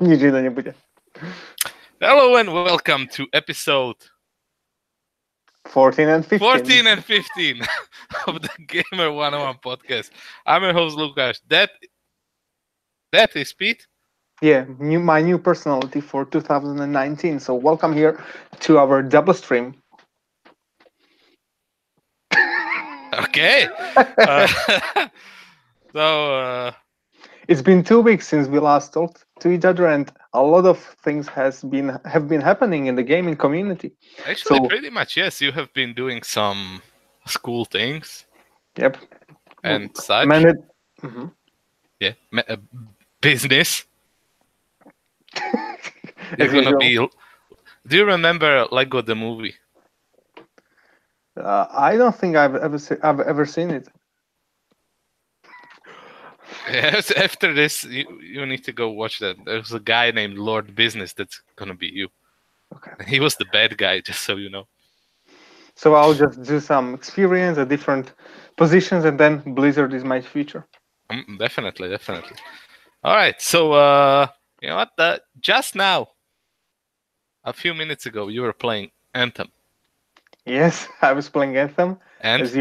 Ничего не будет. Hello and welcome to episode 14 and 15. 14 and 15 of the Gamer 101 podcast. I'm your host Lukas. That is Pete. Yeah, my new personality for 2019. So welcome here to our double stream. Okay. Uh, so It's been 2 weeks since we last talked to each other, and a lot of things have been happening in the gaming community. actually, So pretty much yes. You have been doing some school things yep, and such. managed. Mhm. Yeah, business. You're As gonna usual. be. Do you remember Lego the movie? I don't think I've ever seen it. Yes. After this, you need to go watch that. There's a guy named Lord Business that's gonna be you. Okay. He was the bad guy, just so you know. So I'll just do some experience at different positions, and then Blizzard is my future. Definitely. All right, so you know what? Just now, a few minutes ago, you were playing Anthem, Yes, I was playing Anthem. and As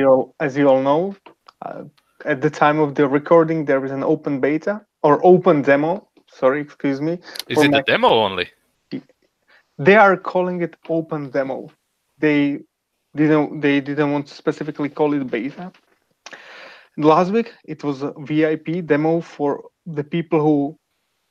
you all know, uh, at the time of the recording, there is an open beta or open demo. Sorry, excuse me. is For it a Mac, demo only? they are calling it open demo. They didn't want to specifically call it beta. Last week, it was a VIP demo for the people who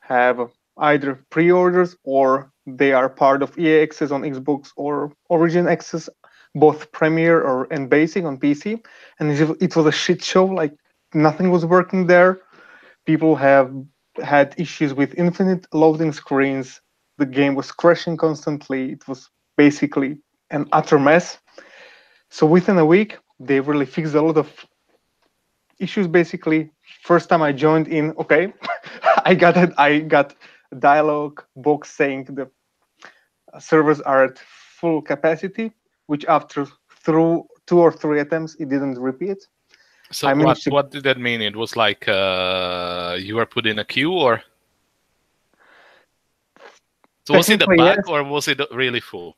have either pre-orders or they are part of EA Access on Xbox or Origin Access, both Premiere or and Basic on PC. And it was a shit show. Like nothing was working there. People have had issues with infinite loading screens. The game was crashing constantly. It was basically an utter mess. So within a week, they really fixed a lot of issues. Basically, first time I joined in, okay, I got a dialogue box saying the servers are at full capacity, which after through 2 or 3 attempts it didn't repeat. So I managed to what did that mean? It was like you were put in a queue, or so was it a technically bug, yes. or was it really full?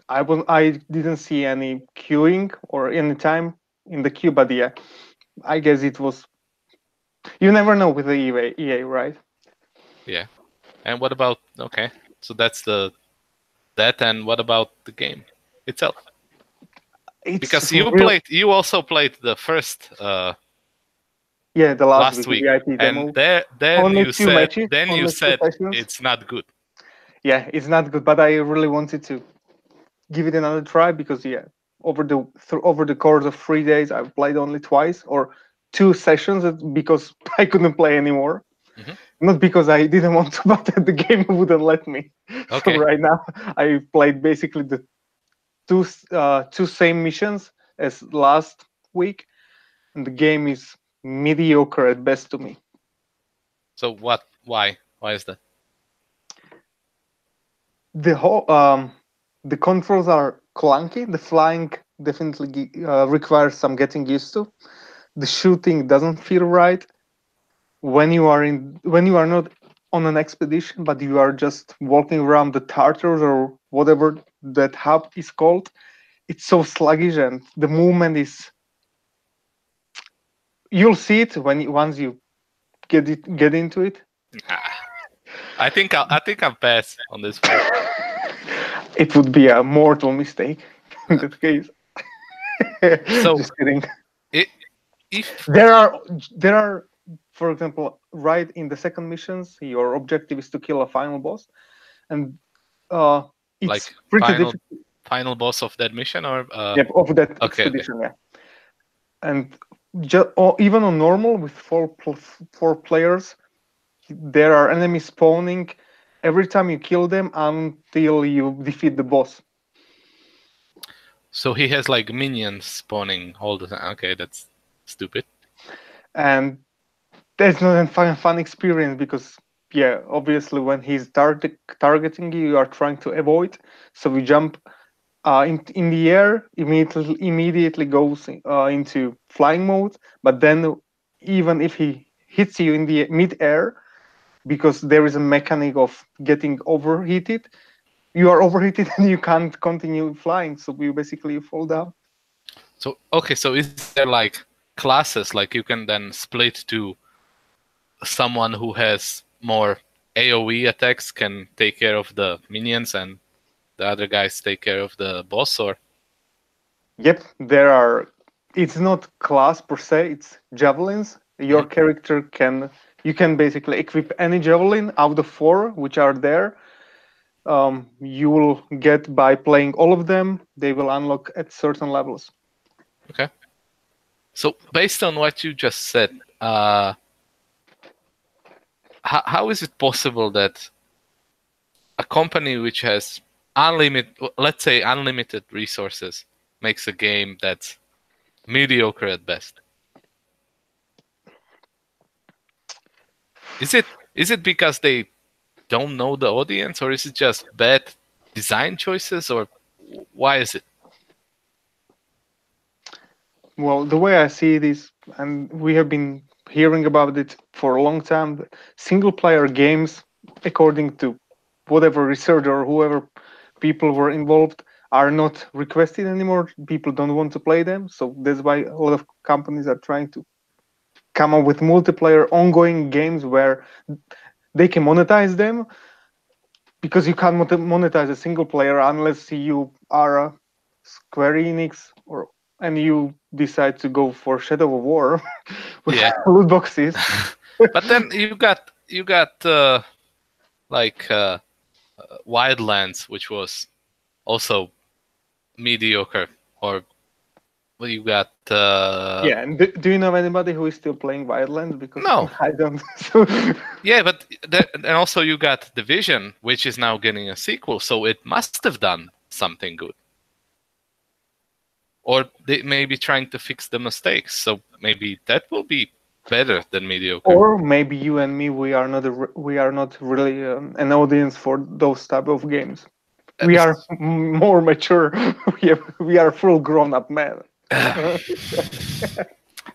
I didn't see any queuing or any time in the queue, but yeah, I guess it was. You never know with the EA, right? Yeah. And what about So that's that, and what about the game itself? It's Because real. you also played the first Yeah, the last last week week, VIP and demo. then Only you two said matches, only two said sessions. it's not good. Yeah, it's not good, but I really wanted to give it another try because yeah, over the course of 3 days, I've played only twice or two sessions because I couldn't play anymore. Mhm. Not because I didn't want to, but the game wouldn't let me. So Okay. right now, I played basically the two same missions as last week, and the game is mediocre at best to me. So what? Why? Why is that? The whole the controls are clunky. The flying definitely requires some getting used to. The shooting doesn't feel right when you are not on an expedition, but you are just walking around the Tartars or whatever that hub is called. It's so sluggish, and the movement is. You'll see it once you get into it. I think I'll pass on this one. It would be a mortal mistake in that case. So Just kidding. it, if There are there are, for example, right in the second missions, your objective is to kill a final boss, and uh, it's like pretty difficult. final boss of that mission, or Yeah, of that okay. expedition, yeah. And even on normal with four players, there are enemies spawning every time you kill them until you defeat the boss. So he has like minions spawning all the time. Okay, that's stupid. And that's not a fun experience because yeah, obviously when he's targeting you, you are trying to avoid. So you jump in the air, immediately goes into flying mode. But then even if he hits you in the mid air, because there is a mechanic of getting overheated. You are overheated and you can't continue flying, so you basically fall down. So okay, so is there like classes, like you can then split to someone who has more AoE attacks can take care of the minions and the other guys take care of the boss, or Yep, there are. It's not class per se. It's javelins. Your Mhm. character can. You can basically equip any javelin out of four which are there. You will get by playing all of them. They will unlock at certain levels. Okay. So based on what you just said, uh, how is it possible that a company which has let's say unlimited resources, makes a game that's mediocre at best? Is it because they don't know the audience, or is it just bad design choices, or why is it? Well, the way I see it is, and we have been hearing about it for a long time, single player games, according to whatever research or whoever people were involved, are not requested anymore. People don't want to play them. So that's why a lot of companies are trying to come up with multiplayer ongoing games where they can monetize them, because you can't monetize a single player unless you are a Square Enix or and you decide to go for Shadow of War with Yeah. loot boxes. But then you got like Wildlands, which was also mediocre, or well, you got Yeah, and do you know anybody who is still playing Wildlands? Because no. I don't. So Yeah, but and also you got Division, which is now getting a sequel, so it must have done something good. Or they may be trying to fix the mistakes, so maybe that will be better than mediocre. or maybe you and me, we are not really an audience for those type of games. We are more mature. We are full grown up men.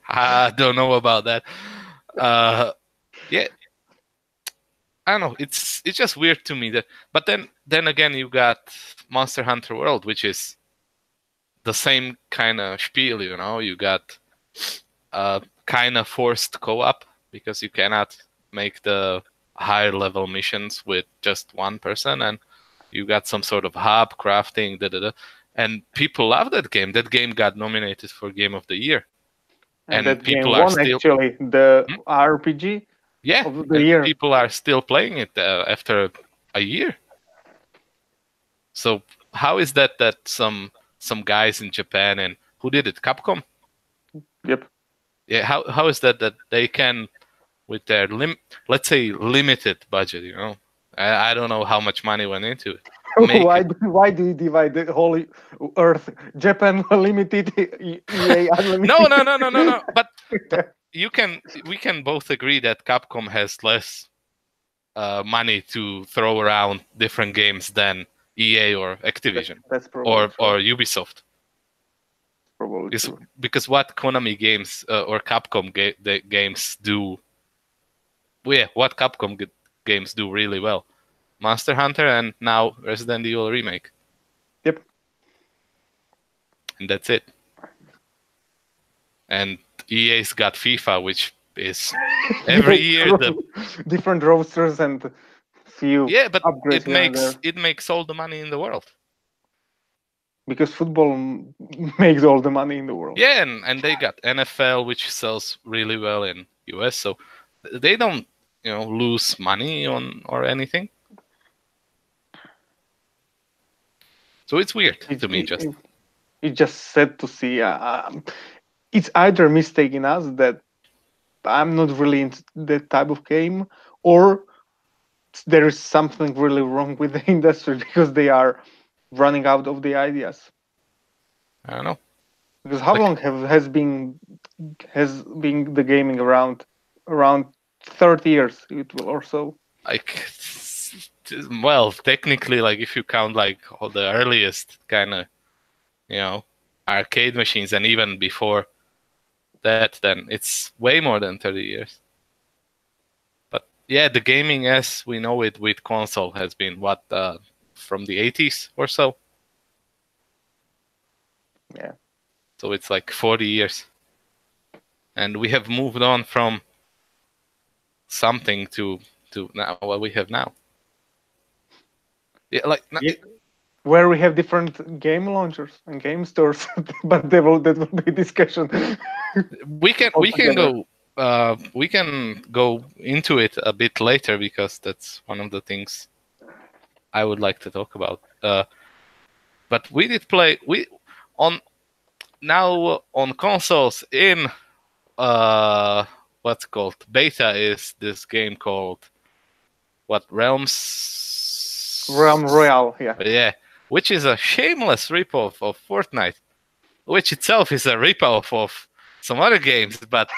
I don't know about that. Yeah, I don't know. It's just weird to me that. But then again, you got Monster Hunter World, which is the same kind of spiel. You got kind of forced co-op because you cannot make the higher level missions with just one person, and you got some sort of hub crafting, and people love that game. That game got nominated for Game of the Year, And and that game people are won still actually the Hmm? RPG Yeah, of the and year. people are still playing it after a year. So how is that some guys in Japan, and who did it? Capcom? Yep. Yeah, how is that they can, with their let's say limited budget, I don't know how much money went into it. Make Why do you divide the whole Earth? Japan limited, EA no unlimited. no no no no no. But we can both agree that Capcom has less money to throw around different games than EA or Activision That's probably or true. Ubisoft. Probably Is true. because what Konami games or Capcom the games do, well, yeah, what Capcom games do really well: Monster Hunter and now Resident Evil remake, Yep. and that's it. And EA's got FIFA, which is Yeah, every year true. Different rosters and few yeah, but upgrades here and there. it makes all the money in the world. Because football makes all the money in the world. Yeah, and they got NFL, which sells really well in US, so they don't lose money on or anything. So it's weird It, to me. it, Just it, it's just sad to see. It's either a mistake in us that I'm not really into that type of game, or there is something really wrong with the industry because they are running out of the ideas. I don't know. Because how long Like has been the gaming around 30 years it will or so. like well, technically, like if you count like all the earliest kind of you know arcade machines, and even before that, then it's way more than 30 years. But Yeah, the gaming as we know it with console has been what from the 80s or so. Yeah. So it's like 40 years. And we have moved on from something to now what we have now. Yeah, like Yeah. Where we have different game launchers and game stores, but that will be discussion. we can we can go into it a bit later because that's one of the things I would like to talk about. But we did play on now on consoles in what's called beta is this game called what Realm Realms. Royale, yeah. Yeah, which is a shameless ripoff of Fortnite, which itself is a ripoff of some other games. But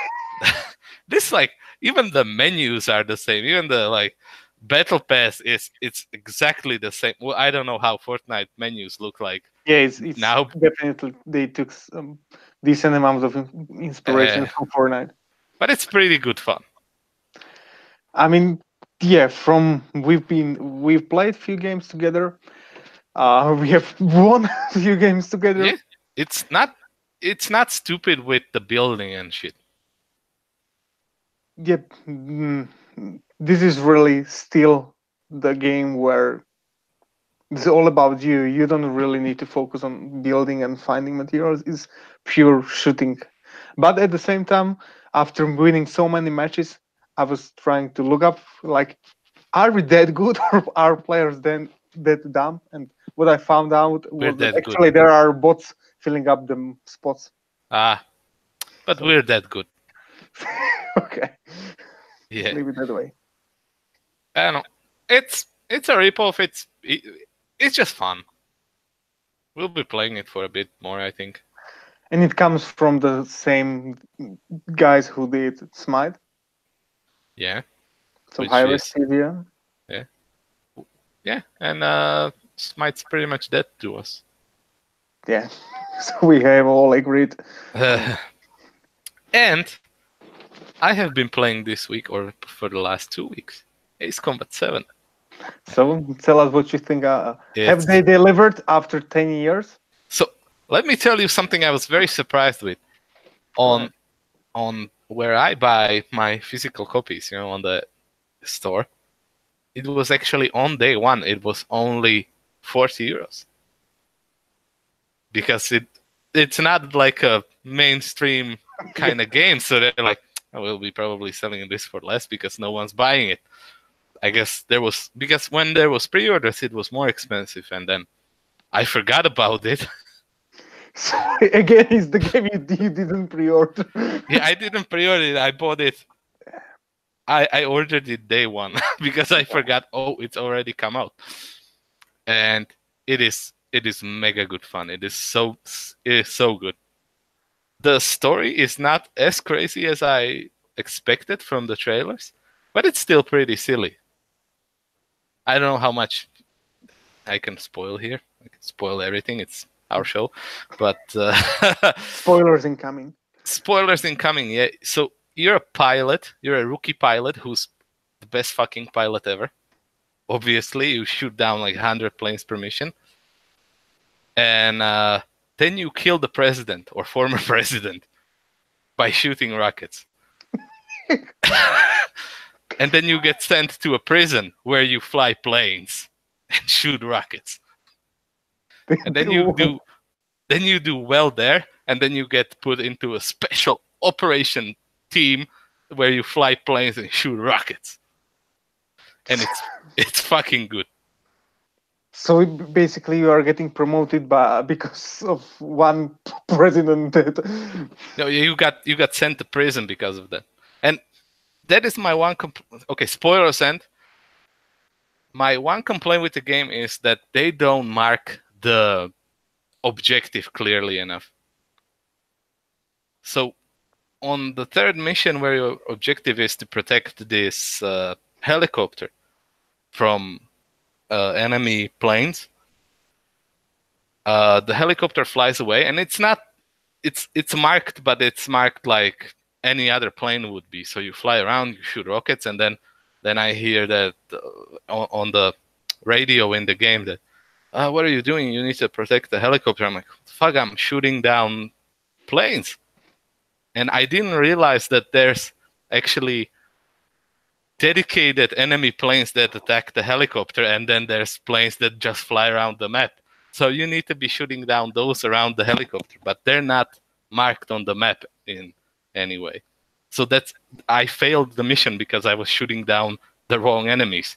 this, like, even the menus are the same. Even the like battle pass it's exactly the same. Well, I don't know how Fortnite menus look like Yeah, it's now. definitely they took some decent amounts of inspiration Uh, from Fortnite. but it's pretty good fun. I mean, yeah, from we've played few games together. We have won a few games Yeah, together. it's not stupid with the building and shit. Yep, this is really still the game where it's all about you. You don't really need to focus on building and finding materials. It's pure shooting. But at the same time, after winning so many matches, I was trying to look up like, are we that good or are players then that dumb? And what I found out We're was that that good. actually there are bots filling up the spots. Ah, but So we're that good. okay, let's Yeah, leave it that way. I don't know. It's a ripoff. It's just fun. We'll be playing it for a bit more, I think. And it comes from the same guys who did Smite, Yeah, so which high-res is TVR. yeah, yeah, and Smite's pretty much dead to us. Yeah, so we have all agreed on. And I have been playing this week or for the last 2 weeks. Ace Combat 7. So tell us what you think. Have It's they delivered after 10 years? so. Let me tell you something I was very surprised with Go ahead. on where I buy my physical copies. On the store. It was actually on day one. It was only 40 euros because it's not like a mainstream kind of game. So they're like, I will be probably selling this for less because no one's buying it. I guess because when there was pre-orders, it was more expensive, and then I forgot about it. So again, it's the game you didn't pre-order. Yeah, I didn't pre-order it. I bought it. I ordered it day one because I forgot. Oh, it's already come out, and it is mega good fun. It is so good. The story is not as crazy as I expected from the trailers, but it's still pretty silly. I don't know how much I can spoil here. I can spoil everything. It's our show, but Spoilers incoming. spoilers incoming. Yeah. So you're a pilot. You're a rookie pilot who's the best fucking pilot ever. Obviously, you shoot down like 100 planes per mission, and then you kill the president or former president by shooting rockets. And then you get sent to a prison where you fly planes and shoot rockets. And then you do well there, and then you get put into a special operation team where you fly planes and shoot rockets. And it's fucking good. So basically, you are getting promoted because of one president. No, you got sent to prison because of that. And that is my one okay, spoilers end. My one complaint with the game is that they don't mark the objective clearly enough. So on the third mission where your objective is to protect this helicopter from enemy planes, the helicopter flies away, and it's marked, but it's marked like any other plane would be. So you fly around, you shoot rockets, and then then I hear that on the radio in the game that, what are you doing? You need to protect the helicopter. I'm like, fuck, I'm shooting down planes. And I didn't realize that there's actually dedicated enemy planes that attack the helicopter, and then there's planes that just fly around the map. So you need to be shooting down those around the helicopter, but they're not marked on the map in any way. So I failed the mission because I was shooting down the wrong enemies.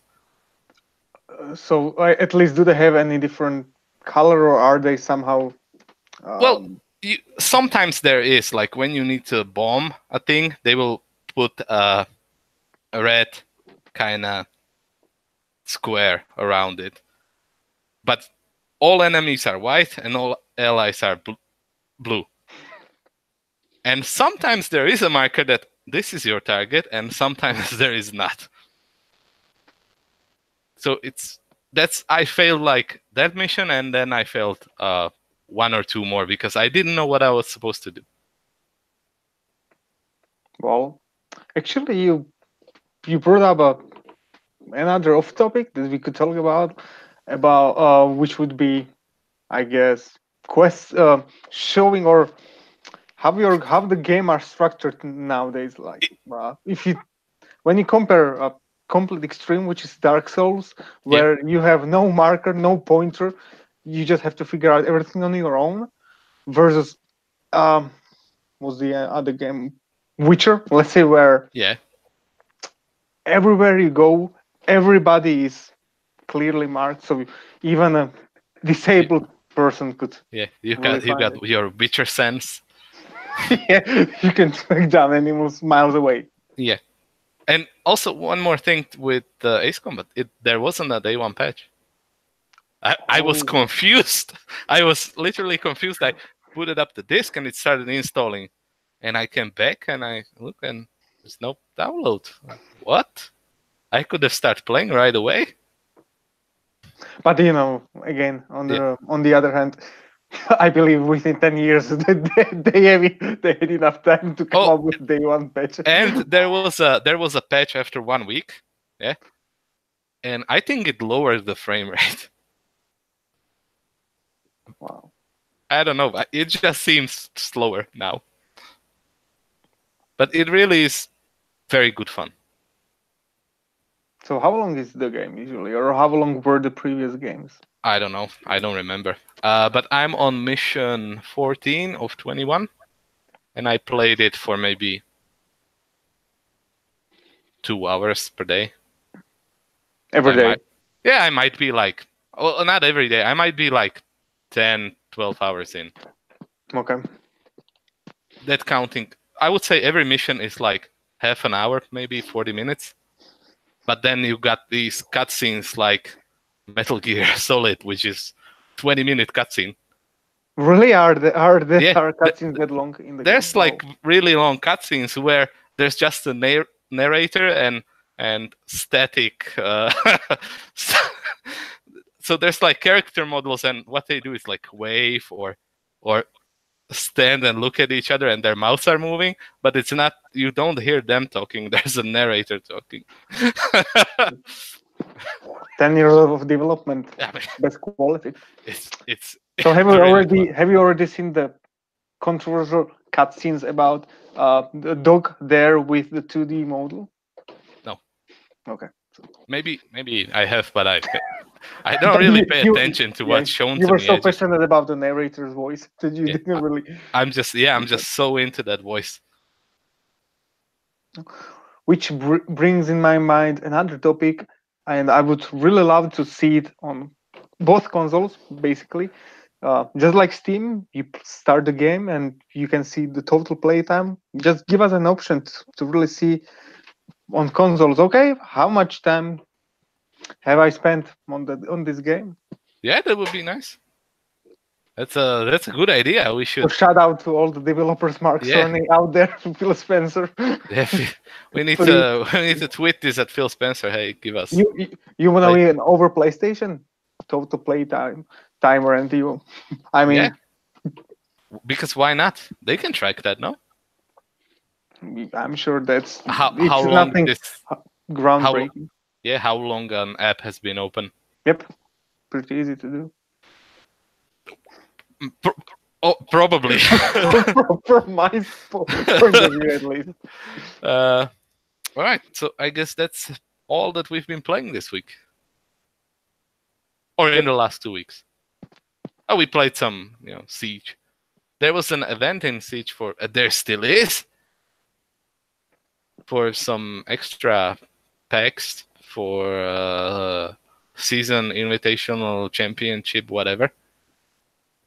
So at least, do they have any different color, or are they somehow? Well, sometimes there is, like when you need to bomb a thing, they will put a red kind of square around it. But all enemies are white and all allies are blue. And sometimes there is a marker that this is your target, and sometimes there is not. So I failed like that mission, and then I failed one or two more because I didn't know what I was supposed to do. Well, actually, you brought up another off topic that we could talk about which would be, I guess, showing or how the game are structured nowadays. Like when you compare a complete extreme, which is Dark Souls, where you have no marker, no pointer, you just have to figure out everything on your own, versus was the other game, Witcher, let's say, where everywhere you go, everybody is clearly marked, so even a disabled person could. Yeah, you got your Witcher sense. Yeah, you can track down animals miles away. Yeah, and also one more thing with Ace Combat, there wasn't a day one patch. I was confused. I was literally confused. I booted up the disk and it started installing, and I came back and I look and there's no download. What? I could have started playing right away. But again, on the other hand, I believe within 10 years they had enough time to come up with day one patch. And there was a patch after 1 week, yeah, and I think it lowered the frame rate. Wow. I don't know, but it just seems slower now. But it really is very good fun. So how long is the game usually, or how long were the previous games? I don't know. I don't remember. But I'm on mission 14 of 21, and I played it for maybe 2 hours per day. Every day? I might be like, well, not every day. I might be like 10, 12 hours in. Okay. That counting, I would say every mission is like half an hour, maybe 40 minutes. But then you got these cutscenes like Metal Gear Solid, which is 20-minute cutscene. Really? Are cutscenes that long in the There's game? like really long cutscenes where there's just a narrator and static. So there's like character models, and what they do is like wave or stand and look at each other, and their mouths are moving, but it's not. You don't hear them talking. There's a narrator talking. 10 years of development. Yeah, best quality. It's. So have you already seen the controversial cutscenes about the dog there with the 2D model? No. Okay. Maybe I have, but I don't really pay attention to what's shown to me. You were so passionate about the narrator's voice that you didn't really. I'm just so into that voice. Which brings in my mind another topic, and I would really love to see it on both consoles, basically. Just like Steam, you start the game and you can see the total playtime. Just give us an option to really see on consoles. Okay, how much time have I spent on this game? Yeah, that would be nice. That's a good idea. We should shout out to all the developers, Mark Cerny out there, Phil Spencer. Yeah, we need to tweet this at Phil Spencer. Hey, give us. You want to be an over PlayStation total playtime timer, and you. I mean, because why not? They can track that, no? I'm sure that's how long How groundbreaking. how long an app has been open? Yep, pretty easy to do. Probably. From my point of view, at least. All right, so I guess that's all that we've been playing this week, or in Yep. the last 2 weeks. Oh, we played some, Siege. There was an event in Siege for. There still is, for some extra packs for season invitational championship, whatever.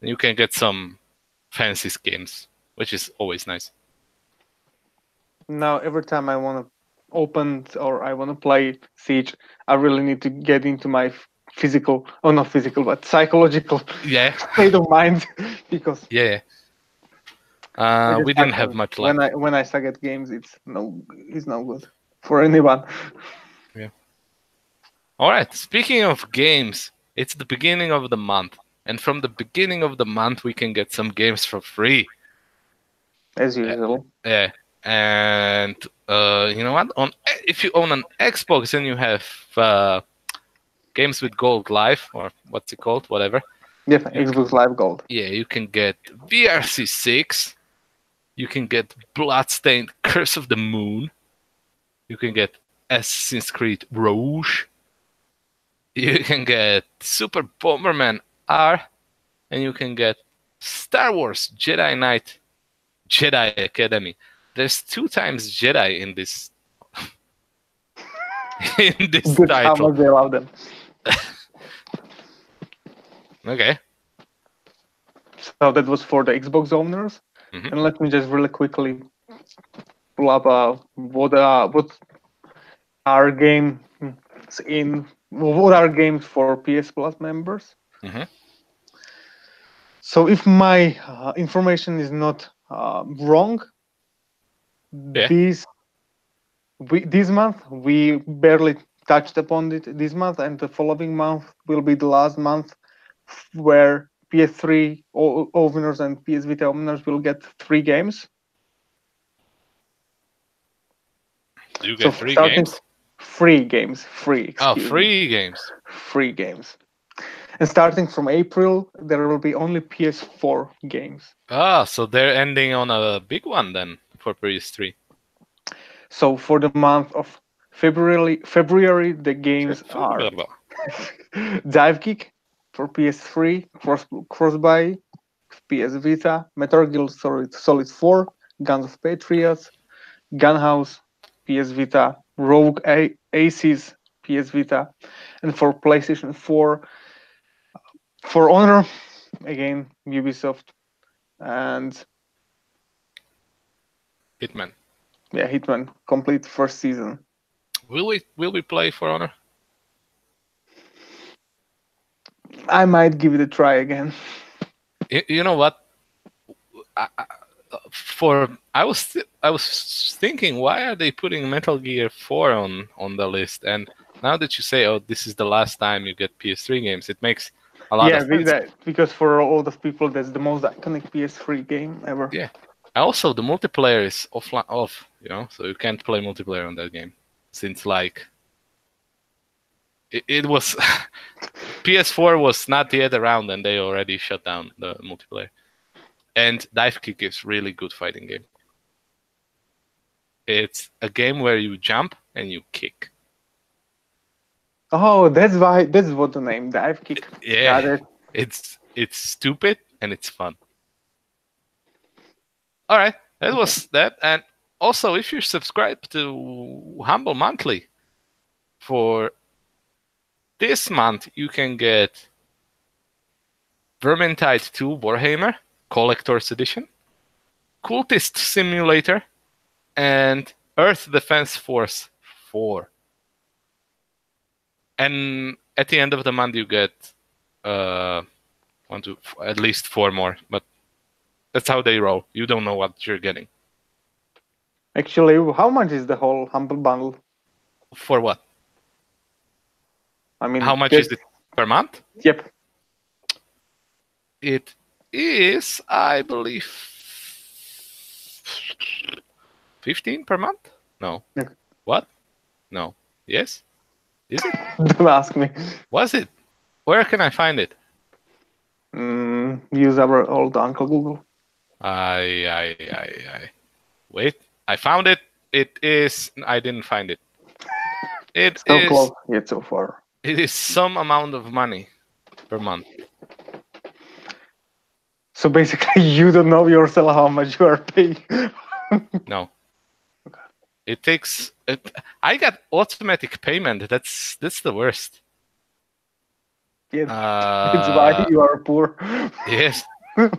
You can get some fancy skins, which is always nice. Now, every time I want to open or I want to play Siege, I really need to get into my physical, oh, not physical, but psychological Yeah, state of mind because yeah. I just We didn't have happen much luck. when I suck at games. It's no good for anyone. Yeah. All right. Speaking of games, it's the beginning of the month, and from the beginning of the month, we can get some games for free. As Yeah. usual. Yeah. And you know what? If you own an Xbox and you have games with Gold Live, or what's it called, whatever. Yes, Yeah. Xbox Live Gold. Yeah, you can get VRC6. You can get Bloodstained Curse of the Moon. You can get Assassin's Creed Rouge. You can get Super Bomberman R. And you can get Star Wars Jedi Knight Jedi Academy. There's 2 times Jedi in this in this Good how title. much they love them. Okay. So that was for the Xbox owners. Mhm. And let me just really quickly pull up what are games what are games for PS Plus members. Mhm. So if my information is not wrong, Yeah. this month we barely touched upon it this month, and the following month will be the last month where PS3 owners and PS Vita owners will get 3 games. You So get 3 starting games. free games, free, Oh, excuse me, free games. free games. And starting from April, there will be only PS4 games. Ah, so they're ending on a big one then for PS3. So for the month of February the games are Dive Kick for PS3, Crossbuy, PS Vita, Metal Gear Solid 4, Guns of Patriots, Gunhouse, PS Vita, Rogue Aces, PS Vita, and for PlayStation 4, For Honor, again Ubisoft, and Hitman. yeah, Hitman complete first season. Will we play For Honor? I might give it a try again. You know what? I was thinking, why are they putting Metal Gear 4 on the list? And now that you say, oh, this is the last time you get PS3 games, it makes a lot Yeah, of sense. because for all those people, that's the most iconic PS3 game ever. Yeah. Also, the multiplayer is off, so you can't play multiplayer on that game since like it was PS4 was not yet around and they already shut down the multiplayer. And Dive Kick is really good fighting game. It's a game where you jump and you kick. Oh, that's what the name Dive Kick. Yeah, Got it. it's stupid and it's fun. All right, that was that. And also, if you subscribe to Humble Monthly, for this month you can get Vermintide 2 Warhammer Collector's Edition, Cultist Simulator, and Earth Defense Force 4. And at the end of the month you get at least 4 more, but that's how they roll. You don't know what you're getting. Actually, how much is the whole Humble Bundle? For what? I mean, How much is it per month? Yep. It is, I believe, 15 per month? No. Yeah. What? No. Yes? Is it? Don't ask me. Was it? Where can I find it? Use our old Uncle Google. I. Wait, I found it. It is. I didn't find it. It So is. close, yet so far. It is some amount of money per month. So basically, you don't know yourself how much you are paying. No, it takes. I got automatic payment. That's the worst. Yes, it's why you are poor. Yes,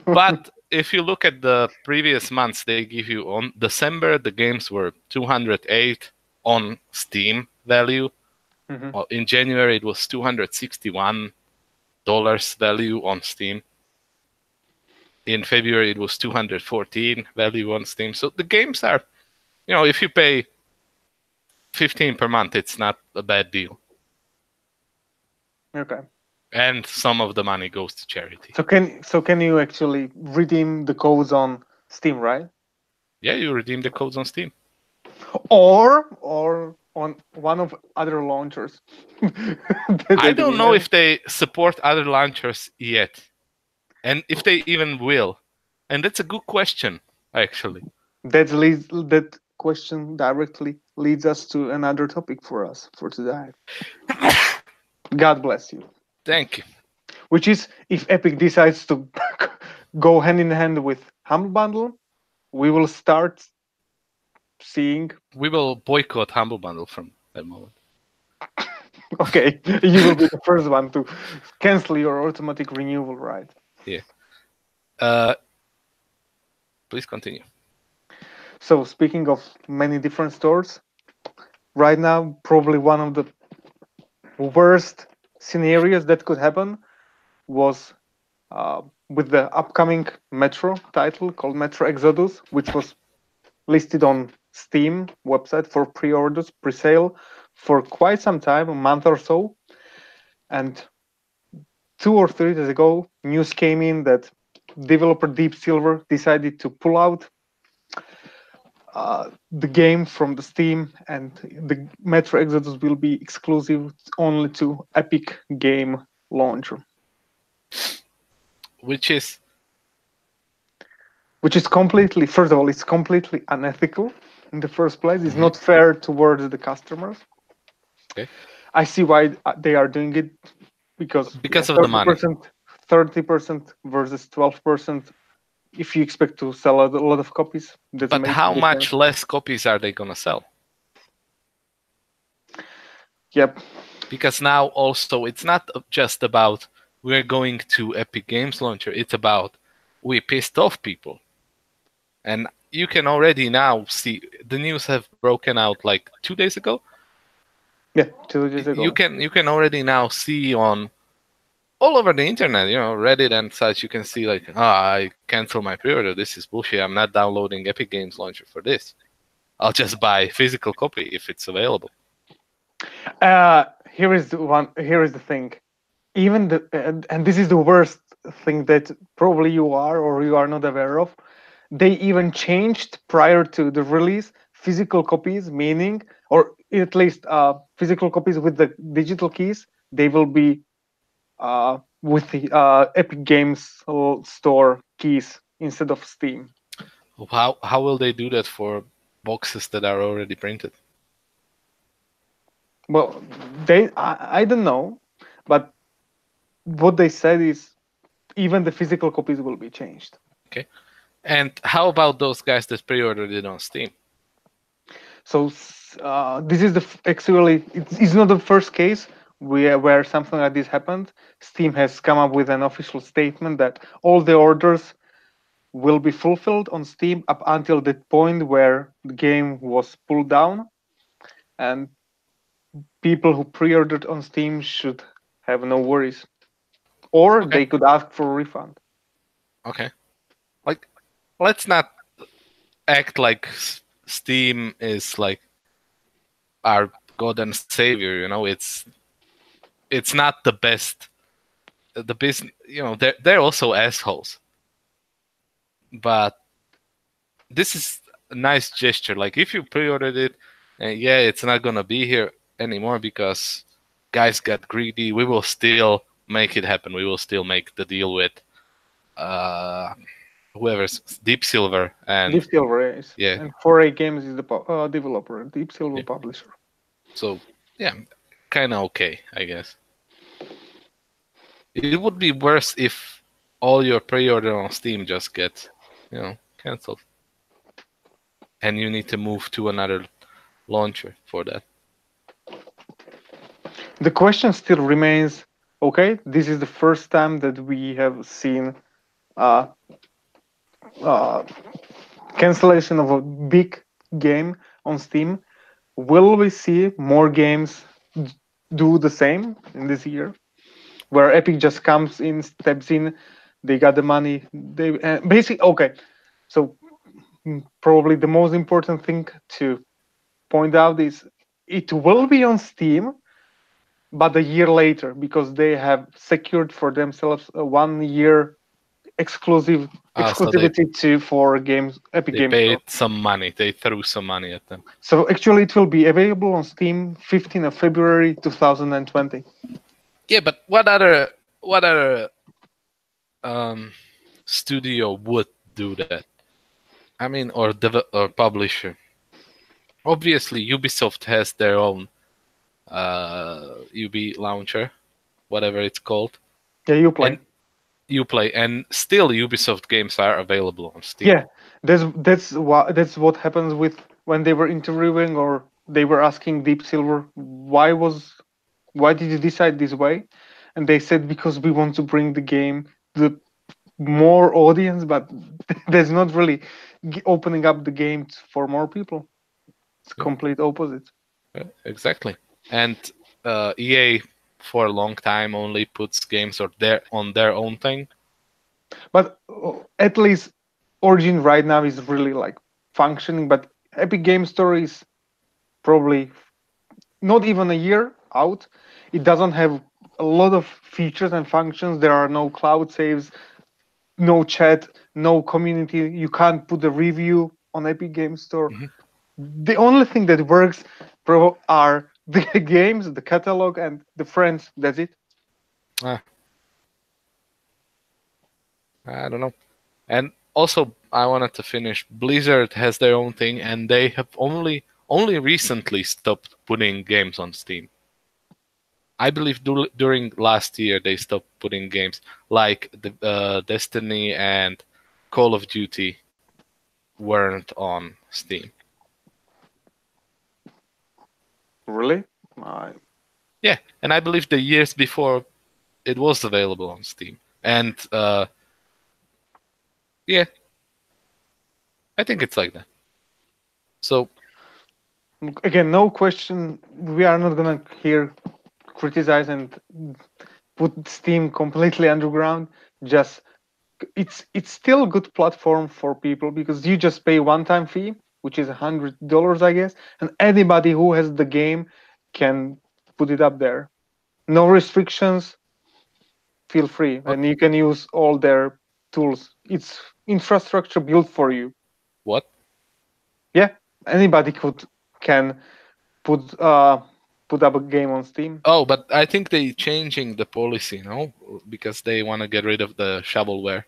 but if you look at the previous months, they give you on December the games were 208 on Steam value. Mhm. Well, in January it was $261 value on Steam. In February it was 214 value on Steam. So the games are, if you pay 15 per month, it's not a bad deal. Okay. And some of the money goes to charity. So can you actually redeem the codes on Steam, right? Yeah, you redeem the codes on Steam. Or on one of other launchers. I that don't we know have. if they support other launchers yet, and if they even will. And that's a good question, actually. That question directly leads us to another topic for us for today. God bless you. Thank you. Which is if Epic decides to go hand in hand with Humble Bundle, we will start seeing. We will boycott Humble Bundle from that moment. Okay, you will be the first one to cancel your automatic renewal, right? Yeah. Uh, please continue. So speaking of many different stores, right now probably one of the worst scenarios that could happen was with the upcoming Metro title called Metro Exodus, which was listed on Steam website for pre-orders, pre-sale for quite some time, a month or so. And 2 or 3 days ago, news came in that developer Deep Silver decided to pull out the game from the Steam, and the Metro Exodus will be exclusive only to Epic Game Launcher. Which is Which is completely, first of all, it's completely unethical in the first place. It's Mhm. not fair towards the customers. Okay. I see why they are doing it, because yeah, Because of the money. 30% versus 12%. If you expect to sell a lot of copies, that's a But major how difference. much less copies are they gonna sell? Yep. Because now also it's not just about we're going to Epic Games Launcher. It's about we pissed off people, and you can already now see the news have broken out like 2 days ago. Yeah, 2 days You ago. can already now see on all over the internet, Reddit and such. You can see like, I cancel my pre-order. This is bullshit. I'm not downloading Epic Games Launcher for this. I'll just buy physical copy if it's available. Here is the one. Here is the thing. Even the and this is the worst thing that probably you are or you are not aware of. They even changed prior to the release physical copies, meaning, or at least physical copies with the digital keys. They will be with the Epic Games Store keys instead of Steam. How will they do that for boxes that are already printed? Well, I don't know, but what they said is even the physical copies will be changed. Okay. And how about those guys that pre-ordered it on Steam? So this is actually it's not the first case where something like this happened. Steam has come up with an official statement that all the orders will be fulfilled on Steam up until the point where the game was pulled down, and people who pre-ordered on Steam should have no worries, or Okay. they could ask for a refund. Okay. Like, let's not act like Steam is like our god and savior. It's not the best. The business, they're also assholes. But this is a nice gesture. Like if you pre-ordered it, and yeah, it's not gonna be here. anymore because guys got greedy. We will still make it happen. We will still make the deal with uh, whoever's Deep Silver Deep and Silver is, yeah, and 4A Games is the developer. Deep Silver yeah. publisher. So yeah, kind of okay, I guess. It would be worse if all your pre-order on Steam just gets, canceled, and you need to move to another launcher for that. The question still remains: okay, this is the first time that we have seen uh, uh, cancellation of a big game on Steam. Will we see more games do the same in this year, where Epic just comes in, steps in, they got the money, they basically okay. So probably the most important thing to point out is it will be on Steam, but a year later because they have secured for themselves a 1 year exclusive So they exclusivity to for games Epic they Games paid Store. some money. They threw some money at them. So actually, it will be available on Steam 15th of February 2020. Yeah, but what other um, studio would do that? I mean, or publisher. Obviously, Ubisoft has their own UB launcher, whatever it's called, Yeah, you play. and Uplay, and still Ubisoft games are available on Steam. Yeah, that's what happens with when they were interviewing or they were asking Deep Silver why did you decide this way, and they said because we want to bring the game to the more audience, but there's not really opening up the game for more people. It's Yeah, complete opposite. exactly. And EA for a long time only puts games on their own thing. But at least Origin right now is really like functioning. But Epic Game Store is probably not even a year out. It doesn't have a lot of features and functions. There are no cloud saves, no chat, no community. You can't put a review on Epic Game Store. Mhm. The only thing that works are the games, the catalog, and the friends. That's it. Ah, I don't know. And also, I wanted to finish. Blizzard has their own thing, and they have only recently stopped putting games on Steam. I believe during last year they stopped putting games like the Destiny and Call of Duty weren't on Steam. Really? Yeah, and I believe the years before it was available on Steam. And yeah, I think it's like that. So Again, no question. We are not gonna here criticize and put Steam completely underground. Just it's still a good platform for people because you just pay one-time fee, which is $100, I guess, and anybody who has the game can put it up there. No restrictions. Feel free, what? and you can use all their tools. It's infrastructure built for you. What? Yeah, anybody can put put up a game on Steam. Oh, but I think they changing the policy, no? Because they want to get rid of the shovelware.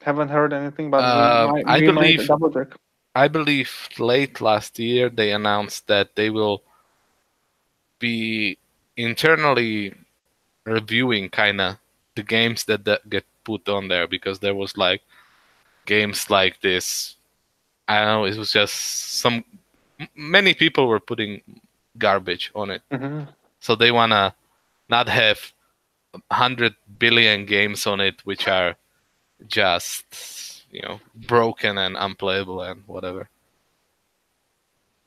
Haven't heard anything, but we might I we might believe double check. I believe late last year they announced that they will be internally reviewing kind of the games that get put on there because there was like games like this. I don't know. It was just many people were putting garbage on it, Hmm. so they wanna not have 100 billion games on it which are just broken and unplayable and whatever.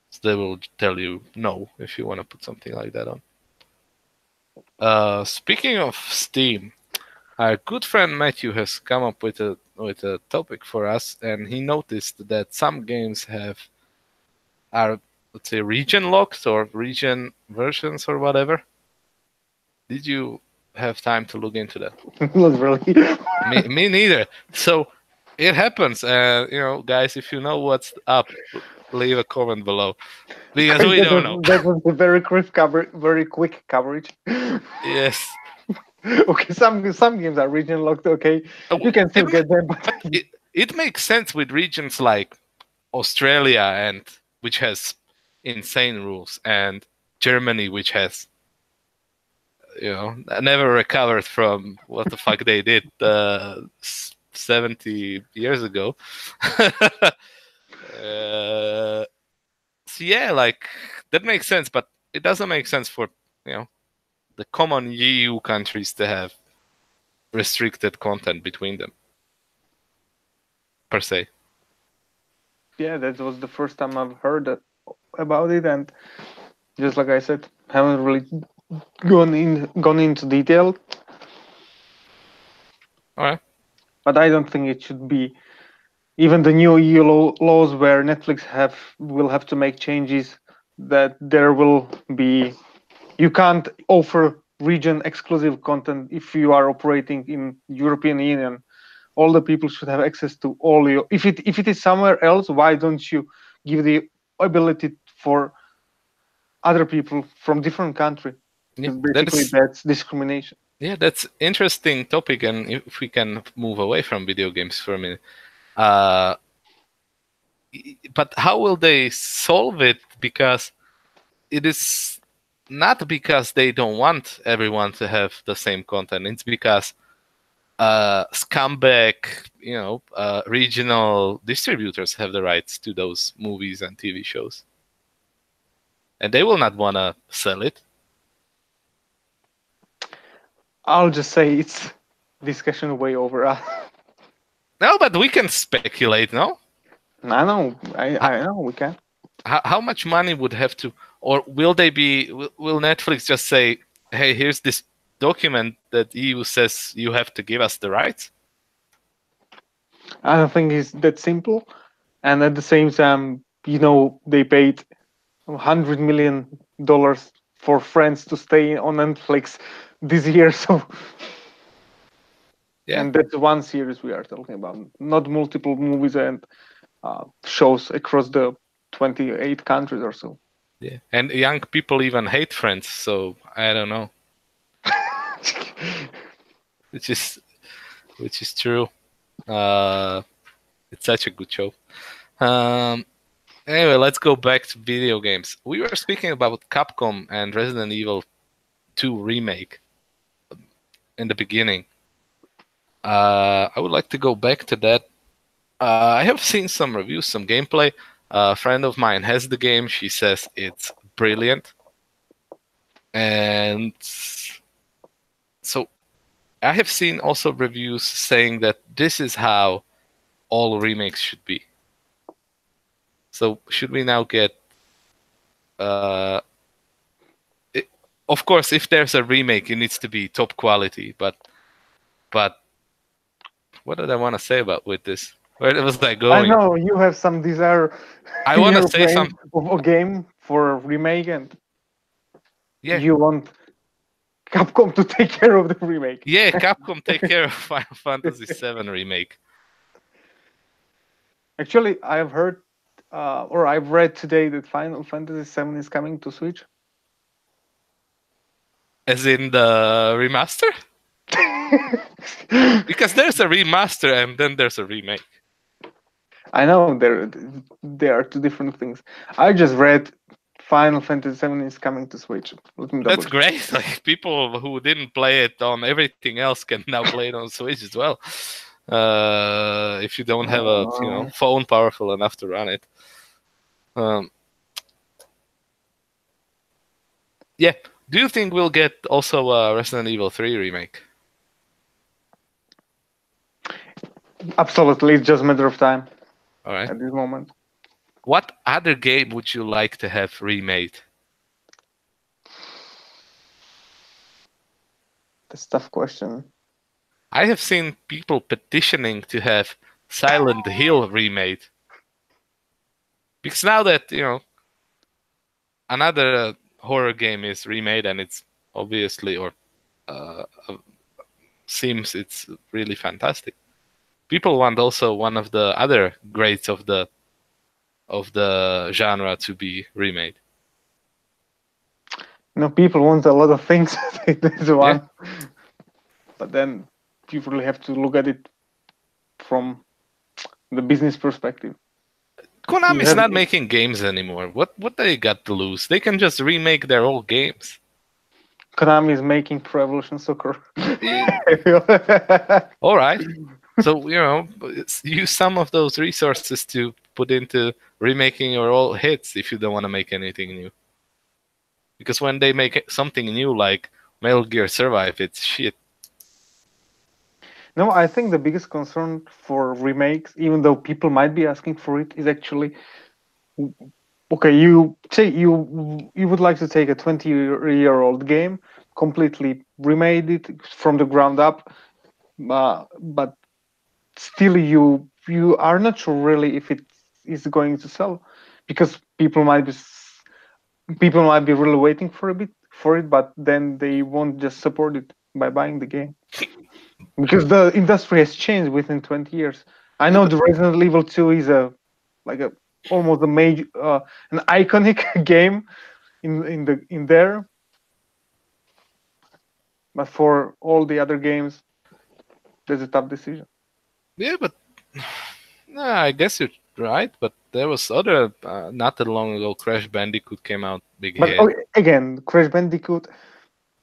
So they will tell you no if you want to put something like that on. Speaking of Steam, our good friend Matthew has come up with a topic for us, and he noticed that some games are, let's say, region locked or region versions or whatever. Did you have time to look into that? Not really. Me neither. So it happens. Guys, if you know what's up, leave a comment below because we that don't know. was that was a very quick coverage. Yes. Okay, some games are region locked. Okay, you can It, still get them, but but it makes sense with regions like Australia and which has insane rules, and Germany which has never recovered from what the fuck they did 70 years ago. So yeah, like that makes sense, but it doesn't make sense for the common EU countries to have restricted content between them per se. yeah, that was the first time I've heard about it, and just like I said, haven't really gone into detail. All right. But I don't think it should be even the new EU laws where Netflix will have to make changes, that there will be, you can't offer region exclusive content if you are operating in European Union. All the people should have access to all your, if it is somewhere else, why don't you give the ability for other people from different country? Yeah, Because basically that's discrimination. that's interesting topic, and if we can move away from video games for a minute. Uh, but how will they solve it? Because it is not because they don't want everyone to have the same content. It's because scumbag, regional distributors have the rights to those movies and TV shows, and they will not want to sell it. I'll just say it's discussion way over. No, but we can speculate, no? I know, I know we can. How much money would have to, or will Netflix just say, hey, here's this document that EU says you have to give us the rights? I don't think it's that simple. And at the same time, they paid $100 million for Friends to stay on Netflix this year. So, Yeah. And that's one series we are talking about, not multiple movies and shows across the 28 countries or so. Yeah. And young people even hate Friends, so I don't know. which is true. It's such a good show. Anyway, let's go back to video games. We were speaking about Capcom and Resident Evil 2 remake in the beginning. I would like to go back to that. I have seen some reviews, some gameplay. A friend of mine has the game. She says it's brilliant. And so I have seen also reviews saying that this is how all remakes should be. So should we now get... of course, if there's a remake, it needs to be top quality. But what did I want to say with this? Where was I going? I know you have some desire. I want to say some of a game for a remake, and you want Capcom to take care of the remake. Yeah, Capcom take care of Final Fantasy VII remake. Actually, I've heard, or I've read today that Final Fantasy VII is coming to Switch. As in the remaster? Because there's a remaster and then there's a remake. I know there are two different things. I just read Final Fantasy VII is coming to Switch. That's great. Like people who didn't play it on everything else can now play it on Switch as well. If you don't have a phone powerful enough to run it. Yeah. Do you think we'll get also a Resident Evil 3 remake? Absolutely, it's just a matter of time. All right. At this moment. What other game would you like to have remade? That's a tough question. I have seen people petitioning to have Silent Hill remade. Because now that, another horror game is remade and it's obviously, or seems it's really fantastic. People want also one of the other greats of the of the genre to be remade. People want a lot of things. That's Yeah. one. But then you really have to look at it from the business perspective. You Konami's have not making games anymore. What they got to lose? They can just remake their old games. Konami is making Pro Evolution Soccer. Yeah. All right. So use some of those resources to put into remaking your old hits if you don't want to make anything new. Because when they make something new like Metal Gear Survive, it's shit. No, I think the biggest concern for remakes, even though people might be asking for it, is actually okay. You say you would like to take a 20-year-old game, completely remade it from the ground up, but still you are not sure really if it is going to sell, because people might be really waiting for a bit for it, but then they won't just support it by buying the game. Because the industry has changed within 20 years. I Yeah, know but the Resident Evil 2 is a almost a major an iconic game in there, but for all the other games, there's a tough decision. yeah, but I guess you're right. But there was other not that long ago. Crash Bandicoot came out, big But hit. again, Crash Bandicoot,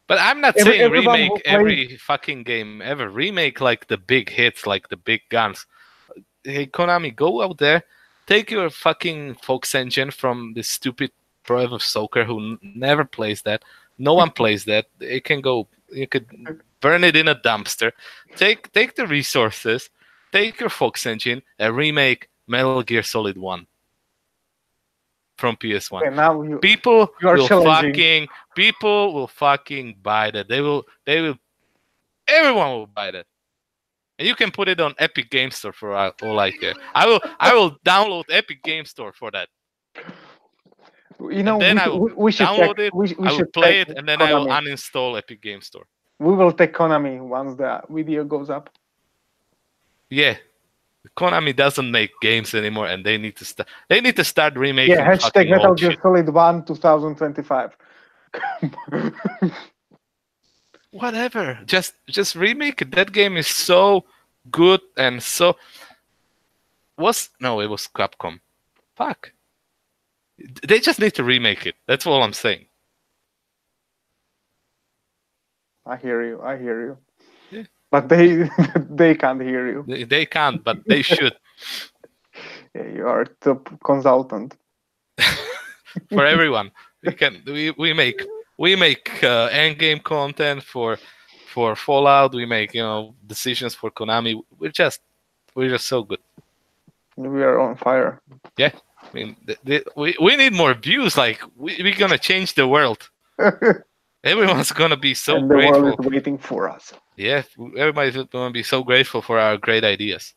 But I'm not saying everyone who remake plays. every fucking game ever. Remake like the big hits, like the big guns. Hey Konami, go out there, take your fucking Fox engine from this stupid Pro Evo Soccer who never plays that. No one plays that. It can go. You could burn it in a dumpster. Take the resources. Take your Fox engine and remake Metal Gear Solid 1 from PS1. Okay, now People you are will challenging. fucking buy that. They will everyone will buy that. And you can put it on Epic Game Store for all I care. I will download Epic Game Store for that. And then I will We should check. download it, We I will should check play it, and then I will Konami. uninstall Epic Game Store. We will take Konami once the video goes up. Yeah. Konami doesn't make games anymore, and they need to start. They need to start Yeah, remaking hashtag fucking Metal old Gear shit. Solid 1 2025. Whatever. Just remake it. That game is so good and so. It was Capcom. Fuck. They just need to remake it. That's all I'm saying. I hear you. I hear you. Yeah. But they they can't hear you. They can't, but they should. Yeah, you are top consultant. For everyone. We make end game content for Fallout. We make decisions for Konami. We're just so good. We are on fire. Yeah, I mean we need more views. Like we're gonna change the world. Everyone's gonna be so and the grateful. world is waiting for us. Yeah, everybody's gonna be so grateful for our great ideas.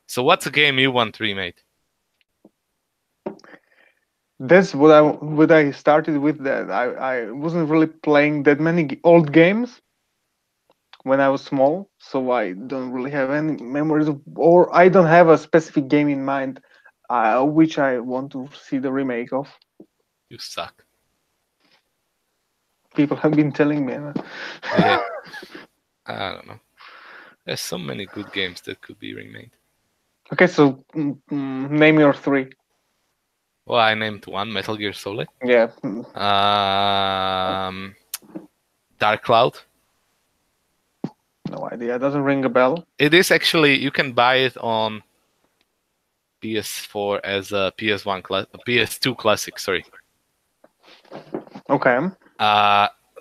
So what's a game you want remade? That's what I started with. That I wasn't really playing that many old games when I was small, so I don't really have any memories or I don't have a specific game in mind which I want to see the remake of. You suck. People have been telling me. Yeah. I don't know. There's so many good games that could be remade. Okay, so name your three. Well, I named one, Metal Gear Solid. Yeah. Dark Cloud. No idea. It doesn't ring a bell. It is actually, you can buy it on PS4 as a PS2 classic. Sorry. Okay.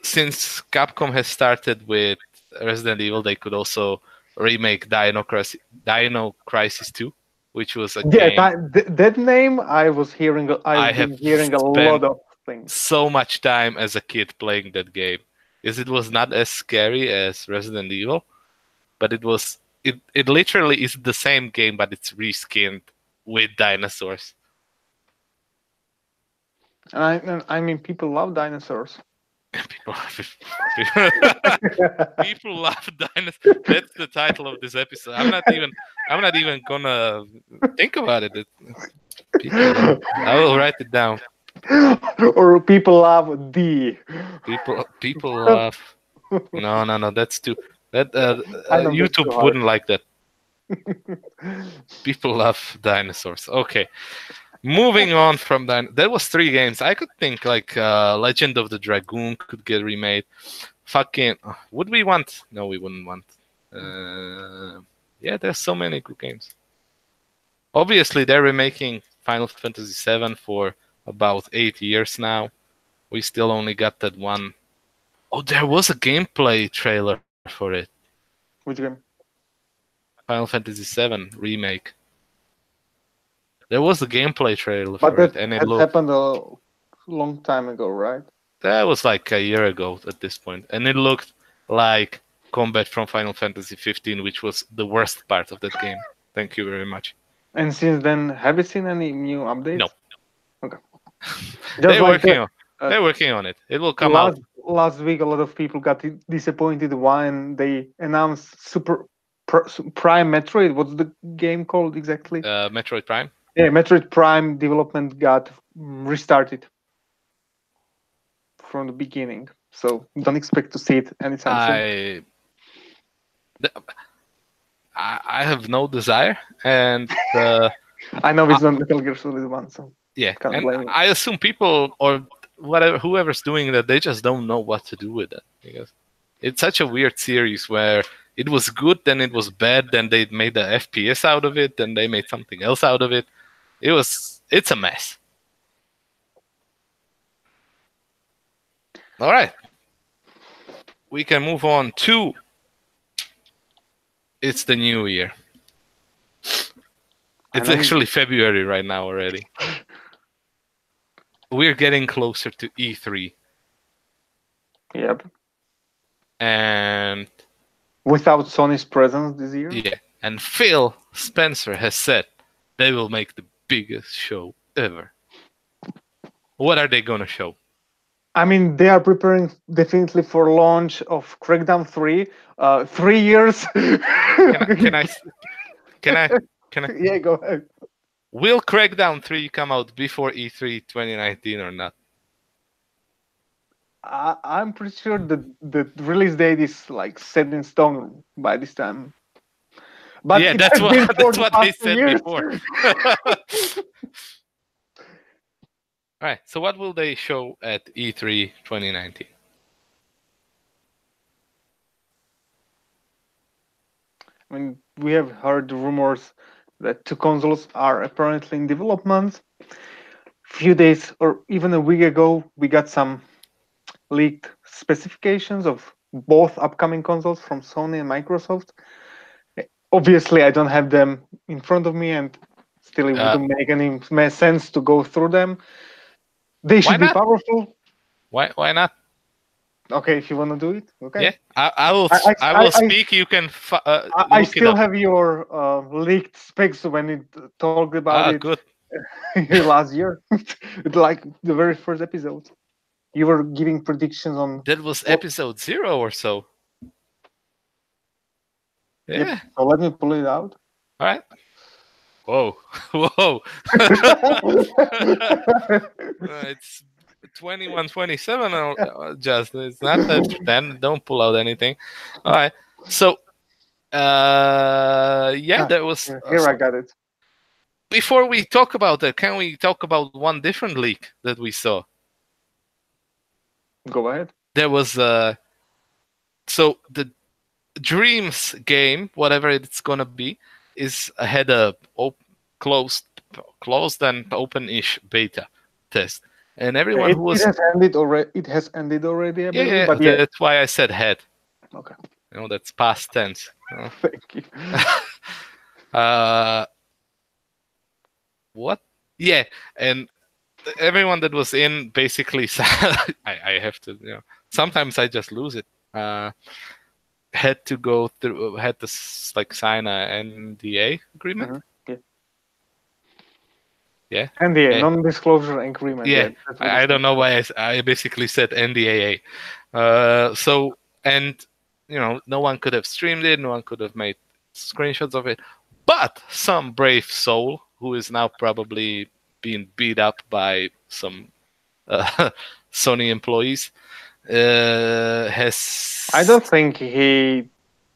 Since Capcom has started with Resident Evil, they could also remake Dino Crisis 2, which was a game. That name I was hearing. I've been hearing a lot of things. So much time as a kid playing that game, because it was not as scary as Resident Evil, but it was. It literally is the same game, but it's reskinned with dinosaurs. I mean, people love dinosaurs. People love dinosaurs. That's the title of this episode. I'm not even gonna think about it. People love. I will write it down. Or people love D. People love. No, no, no. That's too. That I know that's too YouTube hard. wouldn't like that. People love dinosaurs. Okay. Moving on from that, there was 3 games. I could think like Legend of the Dragoon could get remade. Fucking, would we want? No, we wouldn't want. Yeah, there's so many good games. Obviously, they're remaking Final Fantasy VII for about 8 years now. We still only got that one. Oh, there was a gameplay trailer for it. Which game? Final Fantasy VII remake. There was a gameplay trailer But for that it, and it had looked. happened a long time ago, right? That was like a year ago at this point, and it looked like combat from Final Fantasy 15, which was the worst part of that game. Thank you very much. And since then, have you seen any new updates? No, Okay. Just they're like working that, on. uh, They're working on it. It will come out. last week, a lot of people got disappointed when they announced Prime Metroid. What's the game called exactly? Metroid Prime. Yeah, Metroid Prime development got restarted from the beginning. So don't expect to see it anytime soon. th- I have no desire, and I know it's not Metal Gear Solid 1, so yeah, can't and blame you. I assume people or whatever whoever's doing that, they just don't know what to do with it because it's such a weird series where it was good, then it was bad, then they made the FPS out of it, then they made something else out of it. It's a mess. All right, we can move on to. It's the new year. It's actually February right now already. We're getting closer to E3. Yep. And without Sony's presence this year. Yeah, and Phil Spencer has said they will make the biggest show ever. What are they gonna show? I mean, they are preparing definitely for launch of Crackdown 3. 3 years. Can I? Yeah, go ahead. Will Crackdown 3 come out before E3 2019 or not? I'm pretty sure the release date is like set in stone by this time. But yeah, that's what they said before. All right, so what will they show at E3 2019? I mean, we have heard rumors that 2 consoles are apparently in development. Few days or even a week ago, we got some leaked specifications of both upcoming consoles from Sony and Microsoft. Obviously, I don't have them in front of me, and still it wouldn't make any sense to go through them. They should be powerful. Why not? Okay, if you want to do it, okay. Yeah, I will speak. You can. I still have your leaked specs when it talked about it. Good. Last year, like the very first episode. You were giving predictions on. That was episode 0 or so. Yeah. Yep. So let me pull it out. All right. Whoa. Whoa. It's 21:27. Just it's not that. Then don't pull out anything. All right. So, yeah, that was. Here I got it. Before we talk about that, can we talk about one different leak that we saw? Go ahead. There was so the Dreams game, whatever it's gonna be, had a closed and open-ish beta test, and everyone who was it has ended already. It has ended already. I believe, but that's why I said had. Okay. That's past tense. Thank you. What? Yeah, and everyone that was in basically, I have to. Sometimes I just lose it. Had to go through, had to sign an NDA agreement. Mm-hmm. Yeah. NDA, non-disclosure agreement. Yeah. I don't know why I basically said NDAA. So, and no one could have streamed it, no one could have made screenshots of it, but some brave soul who is now probably being beat up by some uh, Sony employees, I has. don't think he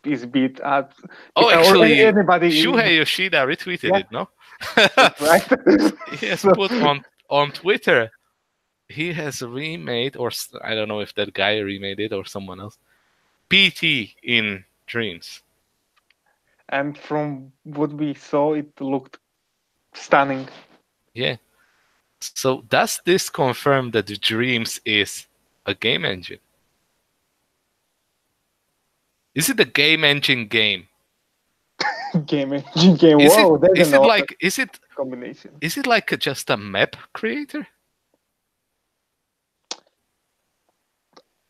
is beat at Oh, or actually, anybody. Shuhei Yoshida retweeted Yeah, it. No, that's right. he has So, put on Twitter. He has remade, or I don't know if that guy remade it or someone else. PT in Dreams. and from what we saw, it looked stunning. Yeah. So does this confirm that the Dreams is a game engine? Is it a game engine game? Game game. Is it Whoa, there's is an it awesome like is it combination. is it like just a map creator?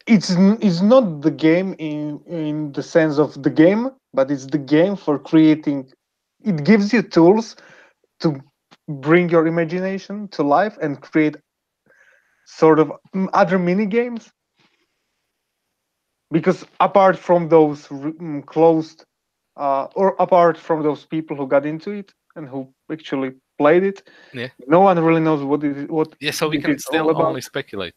It's not the game in the sense of the game, but it's the game for creating. It gives you tools to bring your imagination to life and create sort of other mini games. Because apart from those closed, or apart from those people who got into it and who actually played it, Yeah. no one really knows what Yeah, so we it can is all still about. only speculate.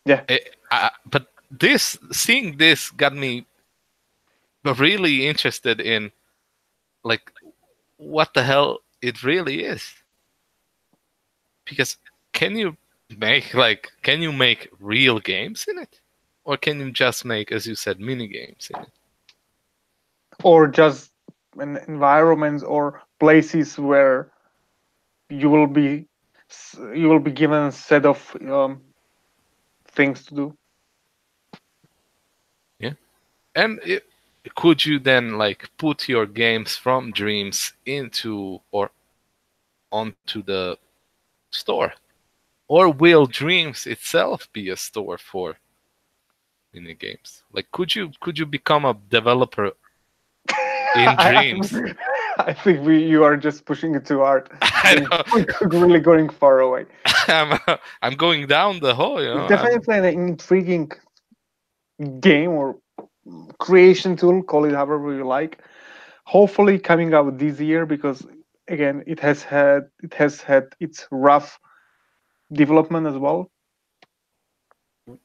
Yeah, But seeing this got me really interested in like what the hell it really is. Because can you can you make real games in it? Or can you just make, as you said, mini games in it? or just an environments or places where you will be you will be given a set of things to do. Yeah. And could you then like put your games from Dreams into or onto the store? Or will Dreams itself be a store for mini games? Like could you become a developer in I, Dreams? I think you are just pushing it too hard. I I think know. we're really going far away. I'm going down the hole, you It's know. definitely an intriguing game or creation tool, call it however you like. Hopefully coming out this year because again it has had its rough development as well.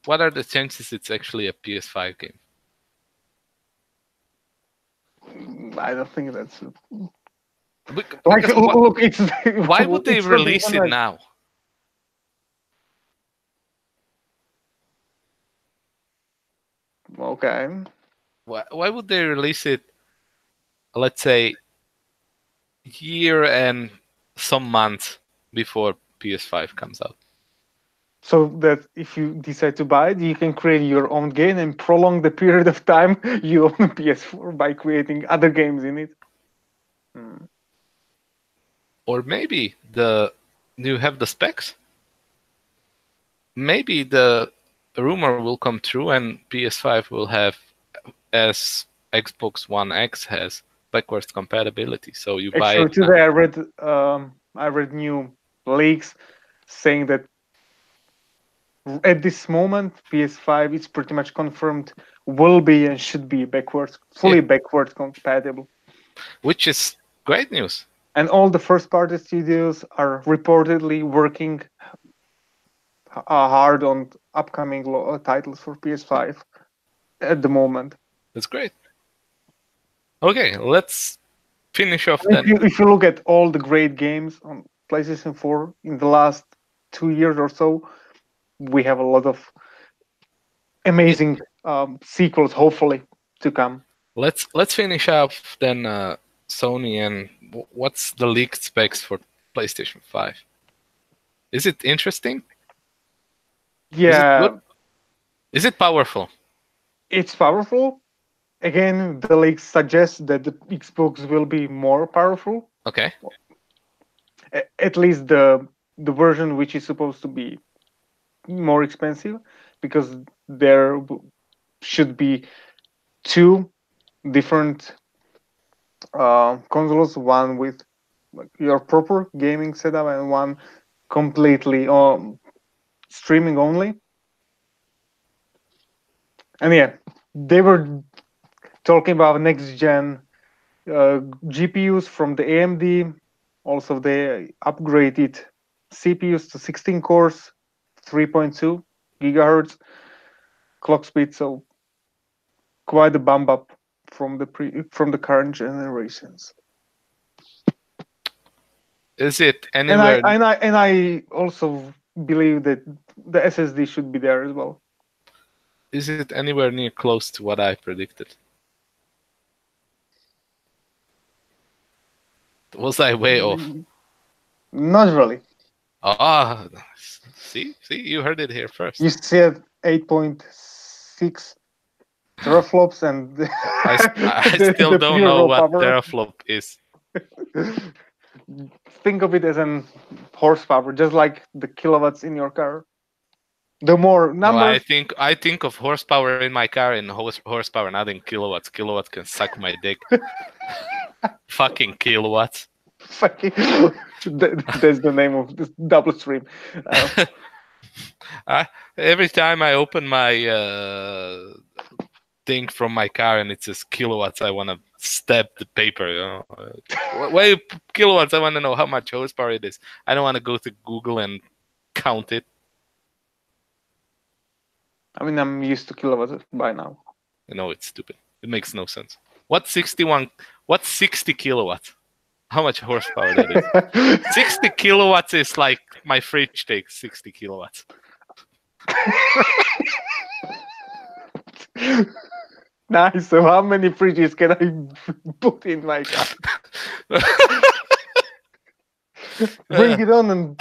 What are the chances it's actually a PS5 game? I don't think that's like Because what? look it's Why would they it's not release even it like now? okay. Why would they release it? Let's say year and some months before PS5 comes out. So that if you decide to buy it, you can create your own game and prolong the period of time you own a PS4 by creating other games in it. Hmm. Or maybe the you have the specs. Maybe the rumor will come true and PS5 will have, as Xbox One X has, backwards compatibility. So you buy Actually, it today now. I read new leaks saying that at this moment PS5 is pretty much confirmed will be and should be backwards Yeah, fully backwards compatible. which is great news. And all the first party studios are reportedly working hard on upcoming titles for PS5 at the moment. That's great. Okay, let's finish off And if then. you look at all the great games on PlayStation 4 in the last 2 years or so, we have a lot of Yeah, amazing sequels, hopefully, to come. let's finish off then. Sony and what's the leaked specs for PlayStation 5? Is it interesting? Is it good? Yeah, Is it powerful? it's powerful. Again, the leaks suggest that the Xbox will be more powerful. Okay. At least the version which is supposed to be more expensive, because there should be two different consoles, one with like your proper gaming setup and one completely streaming only. And yeah, they were talking about next gen GPUs from the AMD. Also, they upgraded CPUs to 16 cores, 3.2 gigahertz clock speed. So quite a bump up from the current generations. Is it And I anywhere? and I and I also believe that the SSD should be there as well. Is it anywhere near close to what I predicted? Was I way off? Not really. Ah, see, you heard it here You first. said 8.6 teraflops and I still the don't pure know raw what power. teraflop is. Think of it as an horsepower, just like the kilowatts in your car. The more No, I numbers, think I think of horsepower in my car in horsepower, not in kilowatts. Kilowatts can suck my dick. Fucking kilowatts. fucking, that's the name of this double stream. Uh, I, every time I open my thing from my car and it says kilowatts, I want to stab the paper. You know? Why kilowatts? I want to know how much horsepower it is. I don't want to go to Google and count it. I mean, I'm used to kilowatts by now. No, it's stupid. It makes no sense. What's 61? What's 60 kilowatts? How much horsepower that is? 60 kilowatts is like my fridge takes 60 kilowatts. Nice. So, how many fridges can I put in my car? Bring it on and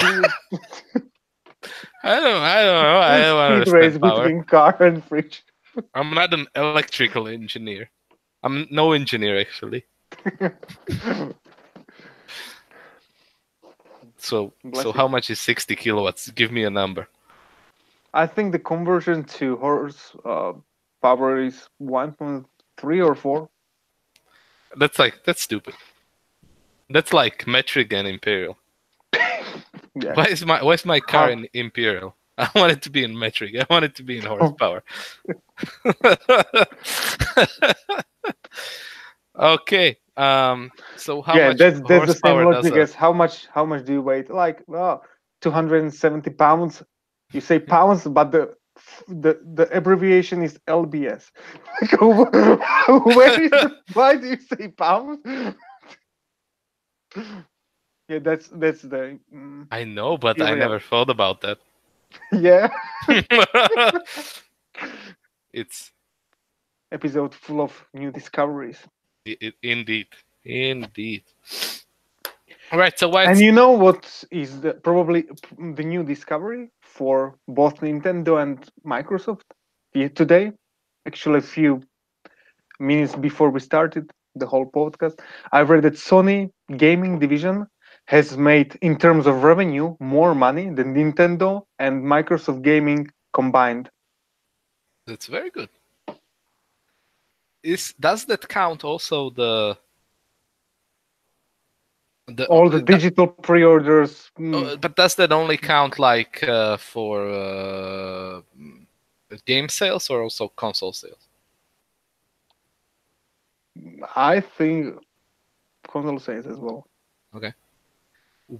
I don't know. I don't speed race understand power. between car and fridge. I'm not an electrical engineer. I'm no engineer actually. So Bless you. how much is 60 kilowatts? Give me a number. I think the conversion to horse power is 1.3 or 4. That's stupid. That's like metric and imperial. Yeah. Why is my car in imperial? I want it to be in metric. I want it to be in horsepower. Okay. So how Yeah, much that's the same horsepower does logic a as how much do you weigh? Like 270 pounds. You say pounds, but the abbreviation is LBS. Like, where is why do you say pounds? Yeah, that's the I know, but I imperial. never thought about that. Yeah, It's episode full of new discoveries. indeed, indeed. All right. So And what's you know what is probably the new discovery for both Nintendo and Microsoft today? Actually, a few minutes before we started the whole podcast, I read that Sony gaming division has made, in terms of revenue, more money than Nintendo and Microsoft gaming combined. that's very good. Does that count also the All the digital pre-orders. but does that only count like for game sales or also console sales? I think console sales as well. Okay.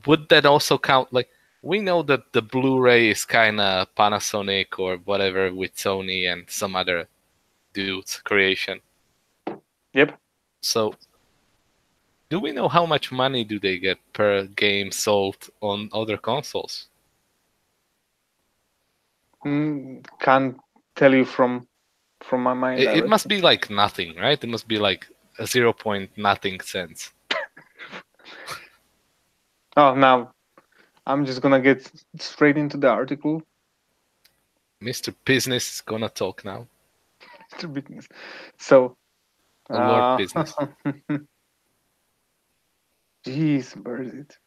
Would that also count? Like we know that the Blu-ray is kind of Panasonic or whatever with Sony and some other dude's creation. Yep. So, do we know how much money do they get per game sold on other consoles? Can't tell you from my mind It must directly. be like nothing, right? It must be like a 0 point nothing cents. Oh, now I'm just gonna get straight into the article. Mr. Business is gonna talk now. So, A Lord Business. jeez, where is it?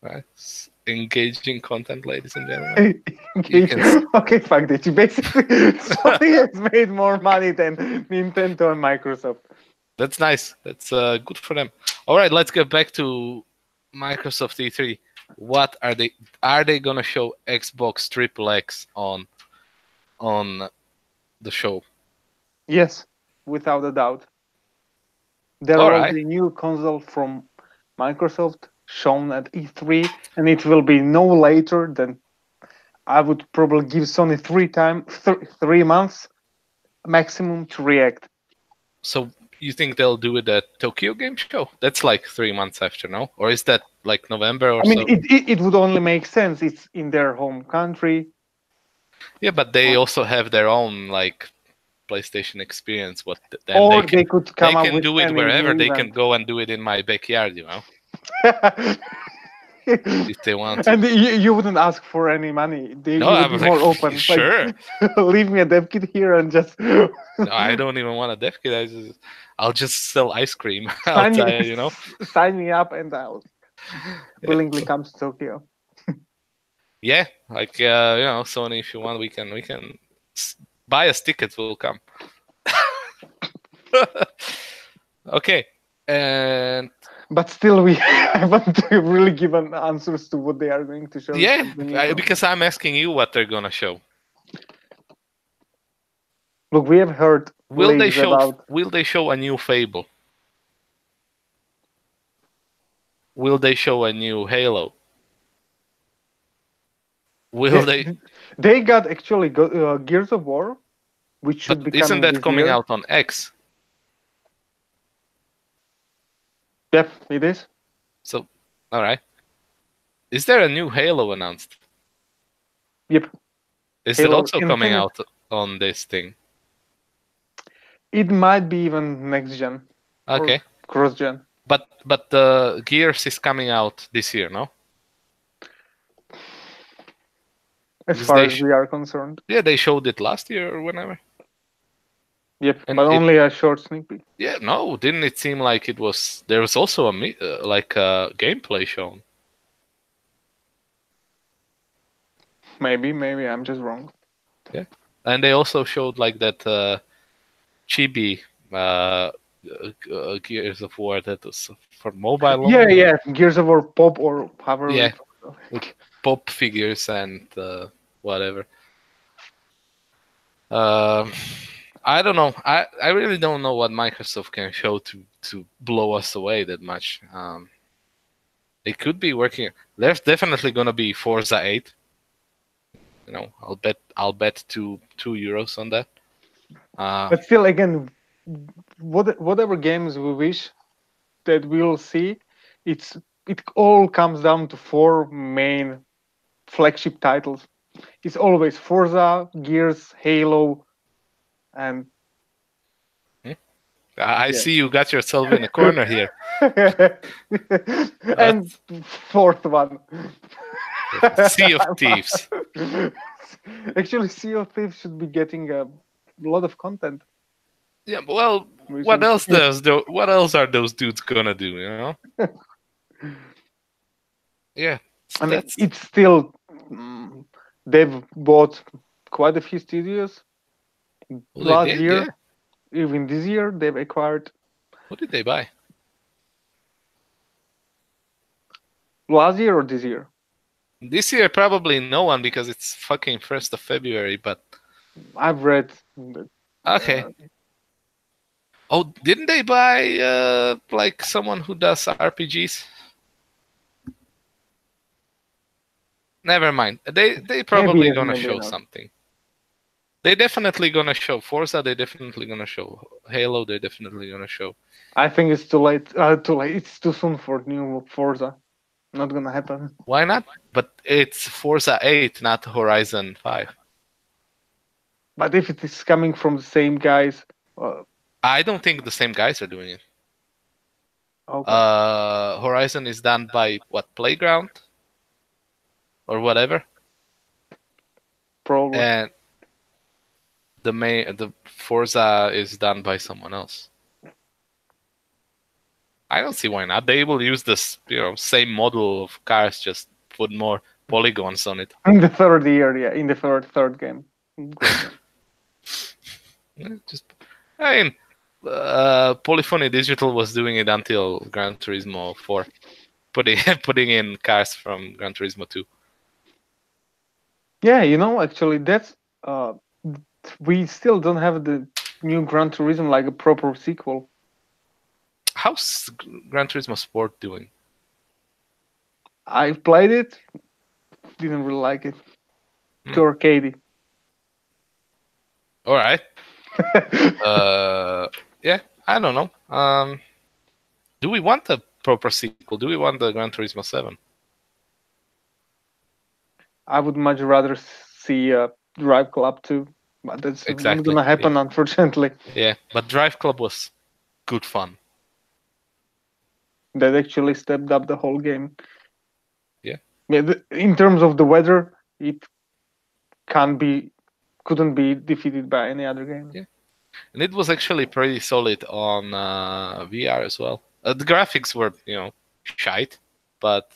Right? Engaging content, ladies and gentlemen. Okay, fuck that. You basically Sony has made more money than Nintendo and Microsoft. That's nice. That's good for them. All right, let's get back to Microsoft E3. What are they? Are they gonna show Xbox Triple X on the show? Yes, without a doubt. There All will right. be a new console from Microsoft shown at E3, and it will be no later than I would probably give Sony 3 months maximum to react. So you think they'll do it at Tokyo Game Show? That's like 3 months after, no? Or is that like November or I mean, so? it would only make sense. It's in their home country. Yeah, but they also have their own like PlayStation experience. What then Or they could they come up can with do it any new wherever. They can event. go and do it in my backyard, if they want to. And you wouldn't ask for any money. No, You would I'm be like, more open. Like, sure. leave me a dev kit here and just No, I don't even want a dev kit. I'll just sell ice cream sign me, outside, sign me up, and I'll willingly come to Tokyo. Yeah, like Sony, if you want, we can buy us tickets. We'll come. Okay, and But still, we haven't really given answers to what they are going to show. yeah, at the new console. because I'm asking you what they're gonna show. Look, we have heard Will they leaks show? about. Will they show a new Fable? Will they show a new Halo? Will they? They got actually Gears of War, which should But be isn't coming that this coming year. out on X? Yep, it is. So, all right. Is there a new Halo announced? Yep. Is it Halo also coming Infinite. out on this thing? It might be even next gen Okay. or cross gen. But the Gears is coming out this year, no? As Because far as we are concerned. yeah, they showed it last year or whenever. Yep, And but only a short sneak peek. Yeah, no, didn't it seem like it was? There was also like a gameplay shown. Maybe I'm just wrong. Yeah, and they also showed like that chibi Gears of War that was for mobile. Yeah, only. yeah. Gears of War Pop or however. Yeah, with pop figures and whatever. I don't know. I really don't know what Microsoft can show to blow us away that much. They could be working. There's definitely gonna be Forza 8. I'll bet €2 on that. But still, again, whatever games we wish that we'll see, it all comes down to 4 main flagship titles. It's always Forza, Gears, Halo, and I see you got yourself in a corner here. and fourth one. Sea of Thieves. Actually, Sea of Thieves should be getting a lot of content. Yeah, well, what else are those dudes gonna do? Yeah, I mean, it's still they've bought quite a few studios. Last year, yeah. even this year, they've acquired. What did they buy? Last year or this year? This year, probably no one because it's fucking 1st of February. But I've read. Okay. Oh, didn't they buy like someone who does RPGs? Never mind. They probably gonna show something. They definitely gonna show Forza. They definitely gonna show Halo. They definitely gonna show. I think it's too late. Too late. It's too soon for new Forza. Not gonna happen. Why not? But it's Forza 8, not Horizon 5. But if it is coming from the same guys, I don't think the same guys are doing it. okay. Horizon is done by what, Playground or whatever. Probably. And the Forza is done by someone else. I don't see why not. They will use this, same model of cars, just put more polygons on it. In the third year, yeah, in the third game. I mean, Polyphony Digital was doing it until Gran Turismo 4, putting in cars from Gran Turismo 2. Yeah, actually, that's we still don't have the new Gran Turismo like a proper sequel. how's Gran Turismo Sport doing? I played it, didn't really like it. Hmm. Too arcadey. All right. Yeah, I don't know. Do we want a proper sequel? Do we want the Gran Turismo 7? I would much rather see Drive Club 2, but that's not Exactly. gonna Yeah. happen, unfortunately. Yeah, but Drive Club was good fun. That actually stepped up the whole game. Yeah. Yeah, in terms of the weather, it can't be, couldn't be defeated by any other game. Yeah. And it was actually pretty solid on VR as well. The graphics were, shite, but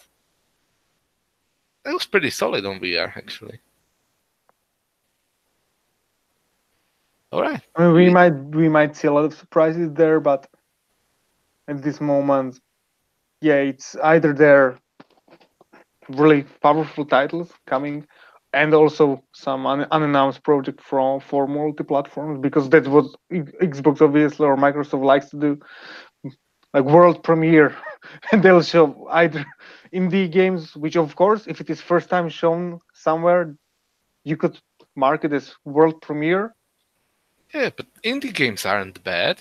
it was pretty solid on VR actually. All right. I mean, we might see a lot of surprises there, but at this moment, yeah, it's either they're really powerful titles coming, and also some unannounced project for multi-platforms, because that's what Xbox obviously or Microsoft likes to do, like world premiere, and they'll show either indie games, which of course, if it is first time shown somewhere, you could mark it as world premiere. Yeah, but indie games aren't bad,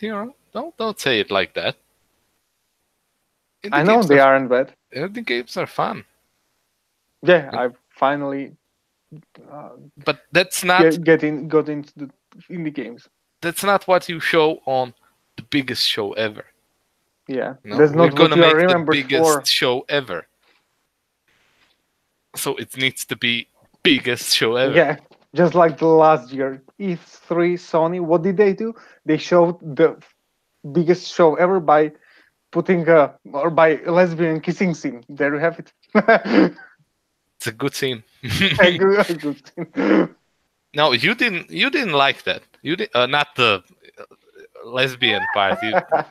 Don't say it like that. I Indie know games they are aren't bad. indie games are fun. Yeah, And, I finally uh, but that's not got into the indie games. what you show on the biggest show ever. Yeah, No, that's we're not what gonna you are make the remembered biggest for. show ever. So it needs to be biggest show ever. Yeah, just like the last year, E3 Sony. What did they do? They showed the biggest show ever by putting or by lesbian kissing scene. There you have it. It's a good scene. a good scene. No, you didn't like that. You did not the lesbian part.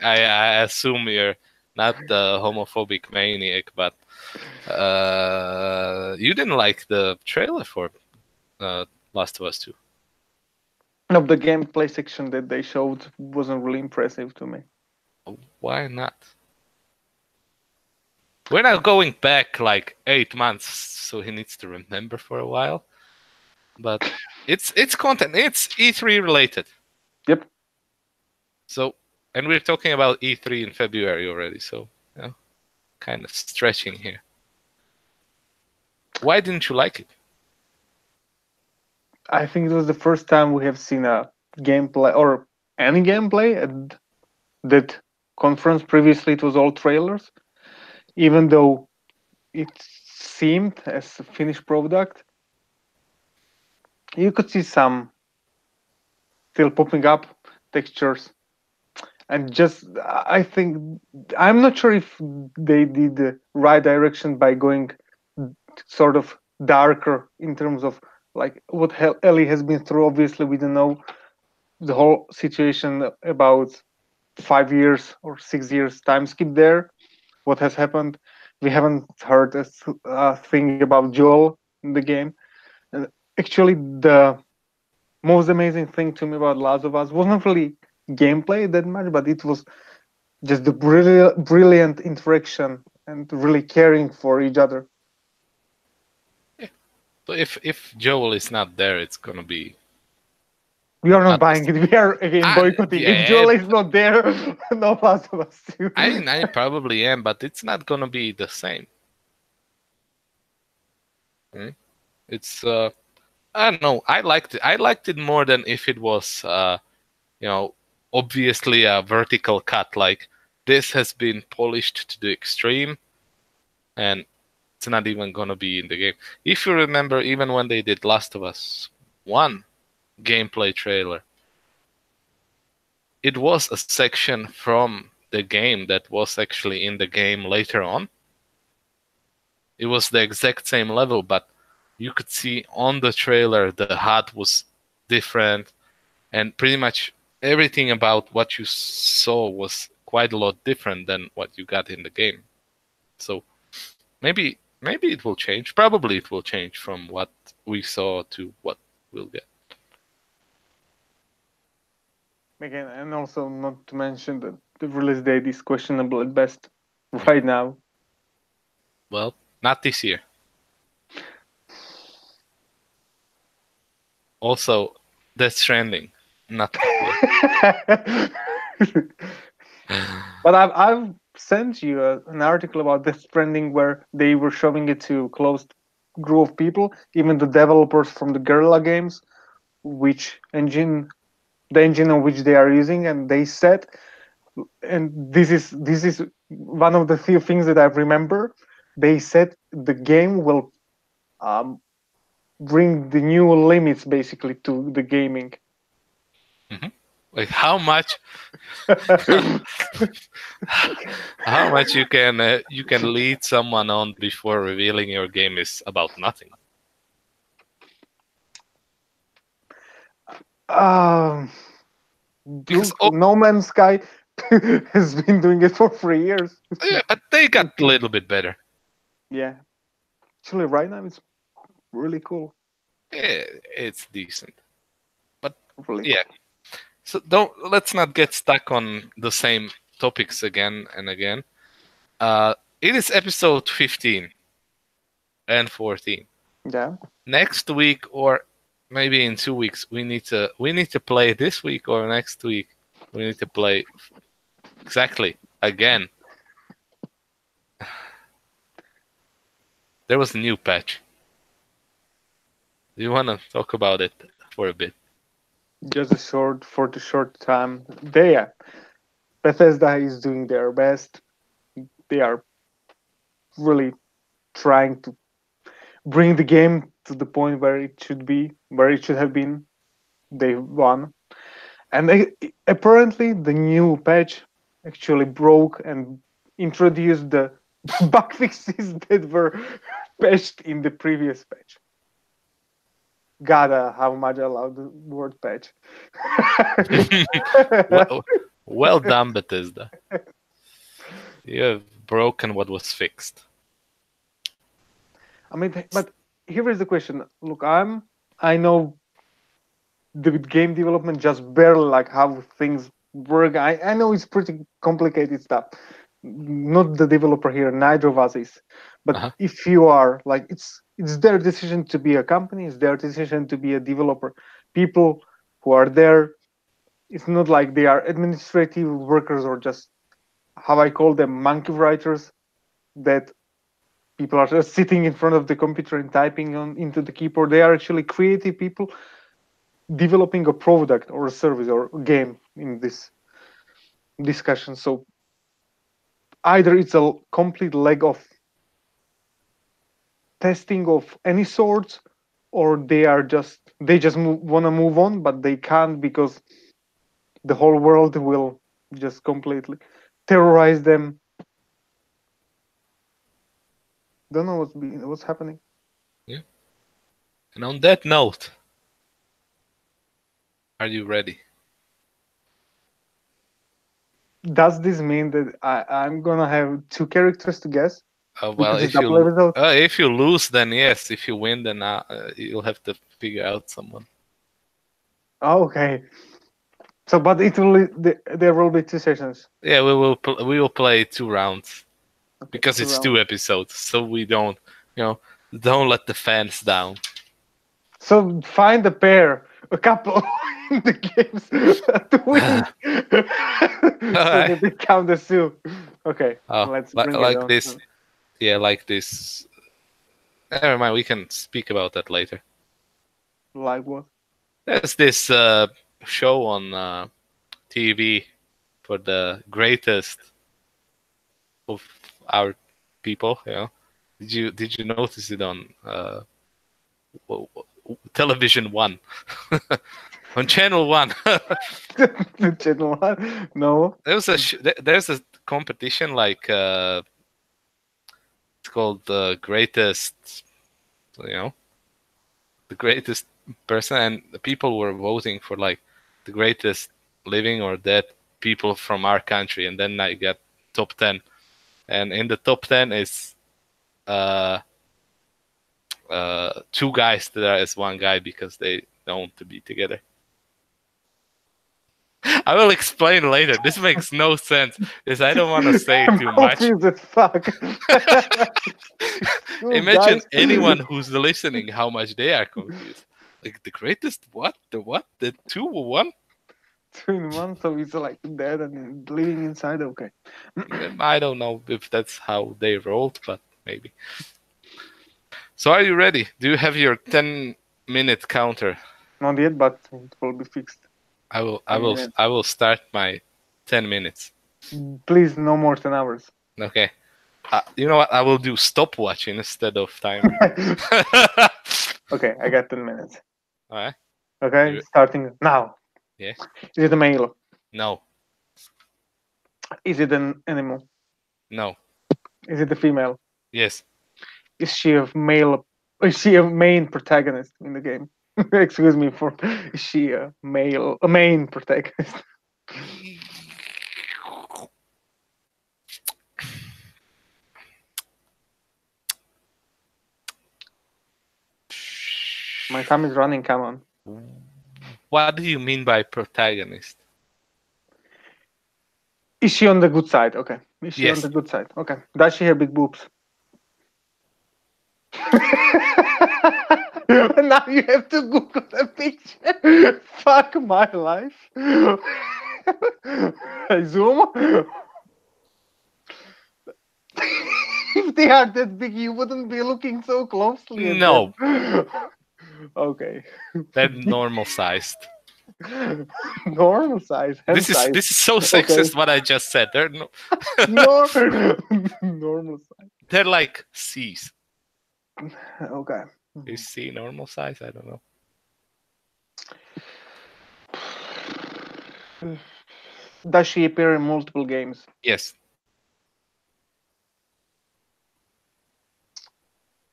I assume you're not the homophobic maniac, but you didn't like the trailer for Last of Us 2. No, the gameplay section that they showed wasn't really impressive to me. Why not? We're not going back like 8 months, so he needs to remember for a while. But it's content. It's E3 related. Yep. So, and we're talking about E3 in February already. So, kind of stretching here. Why didn't you like it? I think it was the first time we have seen a gameplay or any gameplay at that conference. Previously, it was all trailers. Even though it seemed as a finished product, you could see some still popping up textures. And just, I think, I'm not sure if they did the right direction by going sort of darker in terms of like what Ellie has been through. Obviously, we don't know the whole situation about 5 years or 6 years time skip there. What has happened? We haven't heard a thing about Joel in the game. And actually, the most amazing thing to me about Last of Us wasn't really gameplay that much, but it was just the brilliant interaction and really caring for each other. Yeah. So if Joel is not there, it's gonna be We are not not buying it. We are again boycotting. If yeah. Joel is not there, no Last of Us 2. I probably am, but it's not gonna be the same. Hmm? It's I don't know. I liked it. I liked it more than if it was obviously a vertical cut. Like this has been polished to the extreme, and it's not even gonna be in the game. If you remember, even when they did Last of Us 1 gameplay trailer, it was a section from the game that was actually in the game later on. It was the exact same level, but you could see on the trailer the HUD was different, and pretty much everything about what you saw was quite a lot different than what you got in the game. So maybe it will change. Probably it will change from what we saw to what we'll get. Again, and also not to mention that The release date is questionable at best right now. Well, not this year. Also, Death Stranding, not this year. But I've sent you an article about Death Stranding where they were showing it to closed group of people, even the developers from the Guerrilla games, which engine the engine on which they are using, and they said, and this is one of the few things that I remember. They said the game will um, bring the new limits basically to the gaming. Mhm. Like how much how much you can lead someone on before revealing your game is about nothing. um, Because Look, No Man's Sky has been doing it for 3 years. yeah, but they got a little bit better. Yeah, actually, right now it's really cool. Yeah, it's decent. But Really yeah, cool. so let's not get stuck on the same topics again and again. It is episode 15 and 14. Yeah. Next week or maybe in 2 weeks we need to play this week or next week. We need to play exactly again. There was a new patch. Do you want to talk about it for a bit? Just a short for the short time. Bethesda is doing their best. They are really trying to bring the game to the point where it should be, where it should have been day one. And apparently, the new patch actually broke and introduced the bug fixes that were patched in the previous patch. Gotta how much I love the word patch. Well done, Bethesda. You have broken what was fixed. I mean, but here is the question. Look, I know the game development just barely like how things work. I know it's pretty complicated stuff. Not the developer here, neither of us is. But Uh-huh. if you are like, it's their decision to be a company. It's their decision to be a developer. People who are there, it's not like they are administrative workers or just how I call them monkey writers that people are just sitting in front of the computer and typing on into the keyboard. They are actually creative people developing a product or a service or a game in this discussion. So either it's a complete lack of testing of any sort, or they just want to move on, but they can't because the whole world will just completely terrorize them. Don't know what's happening. Yeah. And on that note, are you ready? Does this mean that I'm gonna have two characters to guess Well, because it's double episode? if you lose, then yes. If you win, then you'll have to figure out someone. Oh, okay. So, but there will be two sessions. Yeah, we will play 2 rounds Okay, because two it's rounds. 2 episodes, so we don't let the fans down. So find a pair, a couple in the games to win, so Alright. that they count as two. Okay, Oh, let's bring it like on. this. Yeah, like this. Never mind. We can speak about that later. Like what? There's this show on TV for the greatest of our people. Did you notice it on television one on channel one? The channel one? No. There's a competition like it's called the greatest. You know, the greatest person, and the people were voting for like the greatest living or dead people from our country, and then I got top 10, and in the top 10 is uh, two guys that are as one guy because they don't want to be together. I will explain later. This makes no sense because I don't want to say I'm too much. confused as fuck. Cool, Imagine guys. anyone who's listening how much they are confused. Like the greatest what? The what? The 2 1? 2 in 1, so he's like dead and living inside. Okay. I don't know if that's how they rolled, but maybe. So are you ready? Do you have your 10-minute counter? Not yet, but it will be fixed. I will I 10 will minutes. I will start my 10 minutes. Please, no more 10 hours. Okay. You know what? I will do stopwatch instead of timer. Okay, I got 10 minutes. All right. Okay, starting now. Yeah. Is it a male? No. Is it an animal? No. Is it a female? Yes. Is she a male? Is she a main protagonist in the game? Excuse me for. Is she a main protagonist? My time is running. Come on. What do you mean by protagonist? Is she on the good side? Okay. Is she on Yes. the good side? Okay. Does she have big boobs? Now you have to Google the picture. Fuck my life. I zoom. If they are that big, you wouldn't be looking so closely at No. them. Okay. They're normal sized. Normal size, hand size. This is so sexist what I just said. They're Normal size. they're like C's. Okay. Is C normal size? I don't know. Does she appear in multiple games? Yes.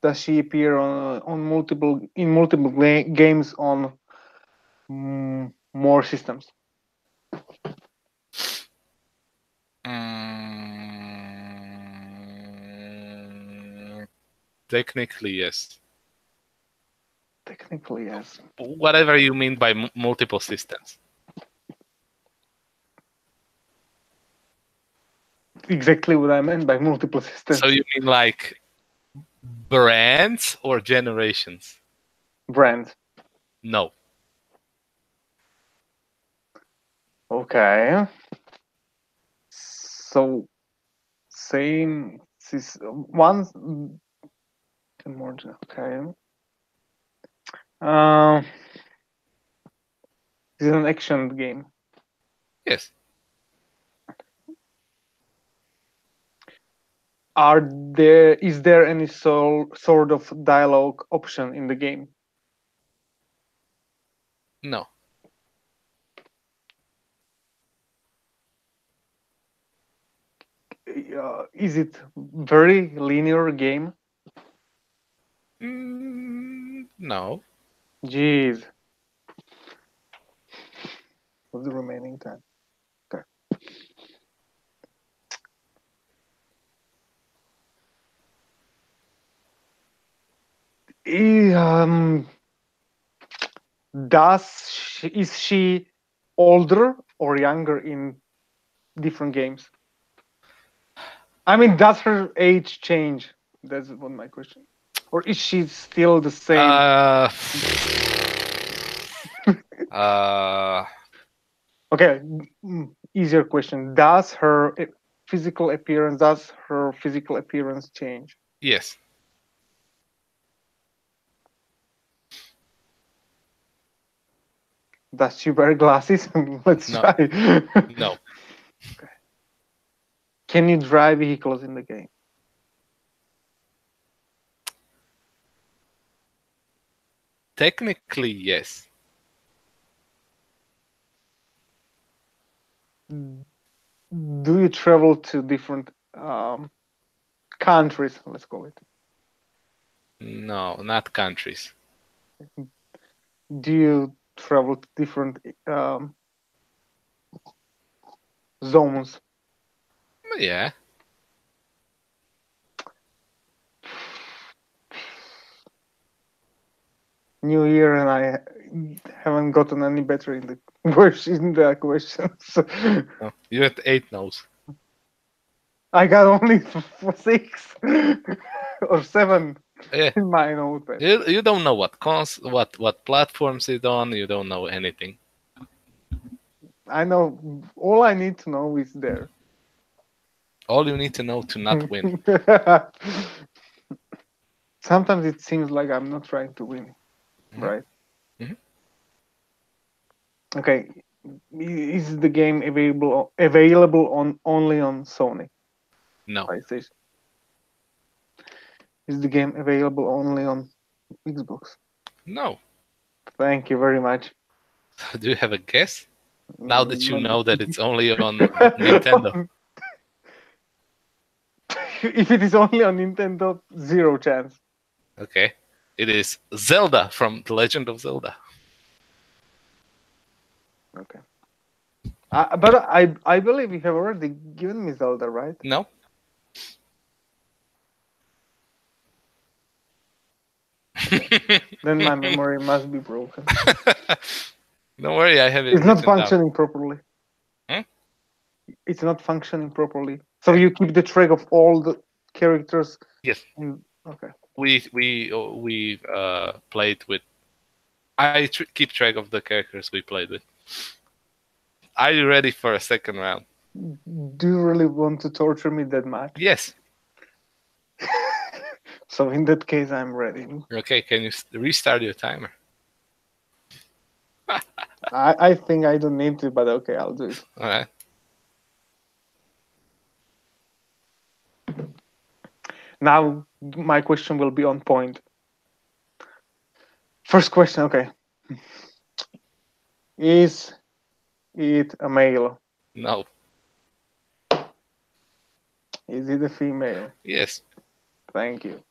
Does she appear on multiple games on more systems? Technically, yes. Technically, yes. Whatever you mean by multiple systems. Exactly what I meant by multiple systems. So you mean like brands or generations? Brands. No. Okay. So same one more. Okay. This is an action game. Yes. Is there any sort of dialogue option in the game? No. Is it very linear game? No. Jeez. What's the remaining time? Okay. Is she older or younger in different games? I mean, does her age change? That's what my question. Or is she still the same? Okay, easier question. Does her physical appearance change? Yes. Does she wear glasses? Let's No. try. No. Okay. Can you drive vehicles in the game? Technically, yes. Do you travel to different countries? Let's call it. No, not countries. Do you travel to different zones? Yeah. New Year, and I haven't gotten any better in the questions. No, you had 8 no's. I got only 6 or 7 Yeah, in my notepad. you don't know what platforms it's on. You don't know anything. I know all I need to know is there. All you need to know to not win. Sometimes it seems like I'm not trying to win, Mhm. right? Mhm. Okay, is the game available on only on Sony No, PlayStation? Is the game available only on Xbox? no. Thank you very much. Do you have a guess? Now that you Not- know that it's only on Nintendo. If it is only on Nintendo, zero chance. Okay, it is Zelda from The Legend of Zelda. Okay. But I believe you have already given me Zelda, right? No. Then my memory must be broken. Don't worry, I have it It's not written down. functioning properly. Hmm? It's not functioning properly. So you keep the track of all the characters. Yes, Okay. we played with. I keep track of the characters we played with. Are you ready for a second round? Do you really want to torture me that much? Yes. So in that case, I'm ready. Okay, can you restart your timer? I think I don't need to, but okay, I'll do it. All right. Now my question will be on point. First question, okay. Is it a male? No. Is it a female? Yes. Thank you.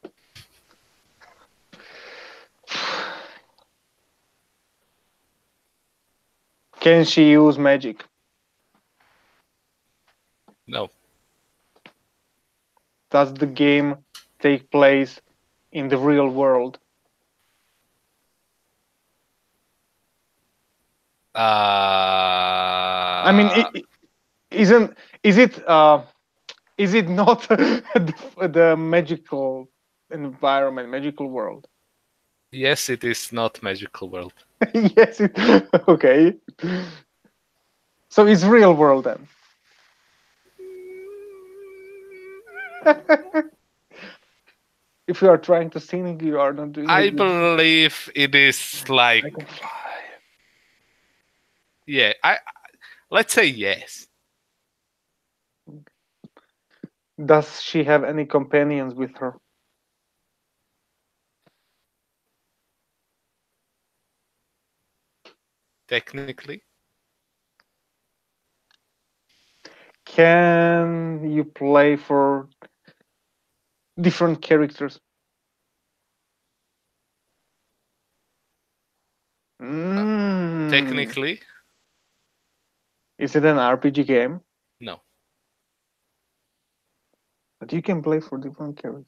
Can she use magic? No. Does the game take place in the real world? I mean, isn't is it not the magical environment, magical world? yes, it is not magical world. Yes. Okay. So it's real world then. If you are trying to sing, you are not doing I it good. believe it is like I can fly. yeah. Let's say yes. Does she have any companions with her? Technically, Can you play for different characters? Mm. technically, Is it an RPG game? no. But you can play for different characters.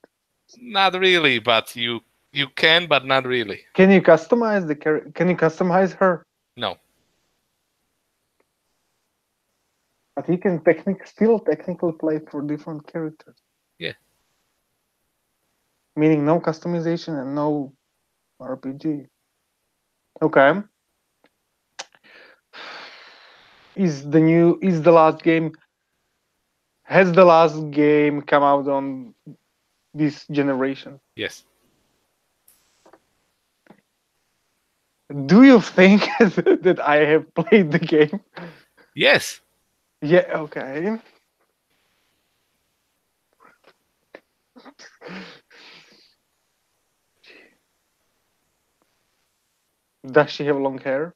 Not really, but you can, but not really. Can you customize the character? Can you customize her? No. But you can still technically play for different characters. Yeah. Meaning no customization and no RPG. Okay. Is the last game has the last game come out on this generation? Yes. Do you think that I have played the game? Yes. Yeah, okay. Does she have long hair?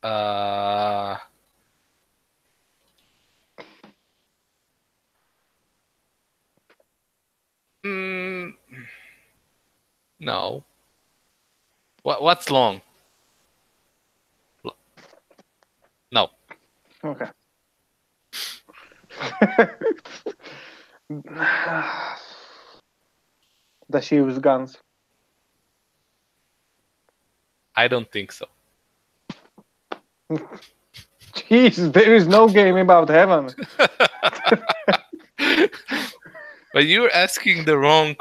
Uh. Mm, no. What's long? No. Okay. Does she use guns? I don't think so. Jeez, there is no game about heaven. But you're asking the wrong.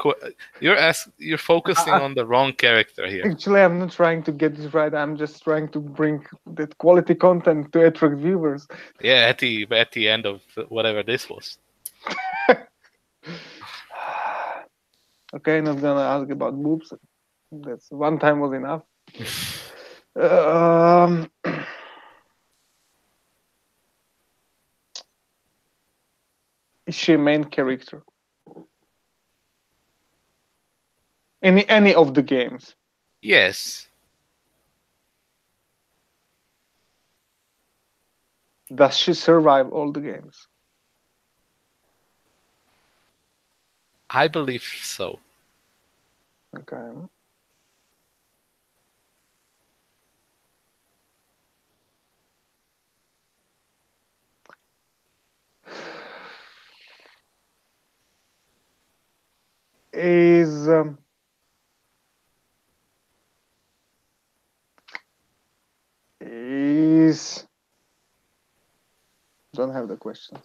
You're focusing on the wrong character here. Actually, I'm not trying to get this right. I'm just trying to bring that quality content to attract viewers. Yeah, at the end of whatever this was. Okay, not gonna ask about boobs. That's one time was enough. um, is she a main character? Any of the games? Yes, Does she survive all the games? I believe so. Okay. Is is don't have the questions.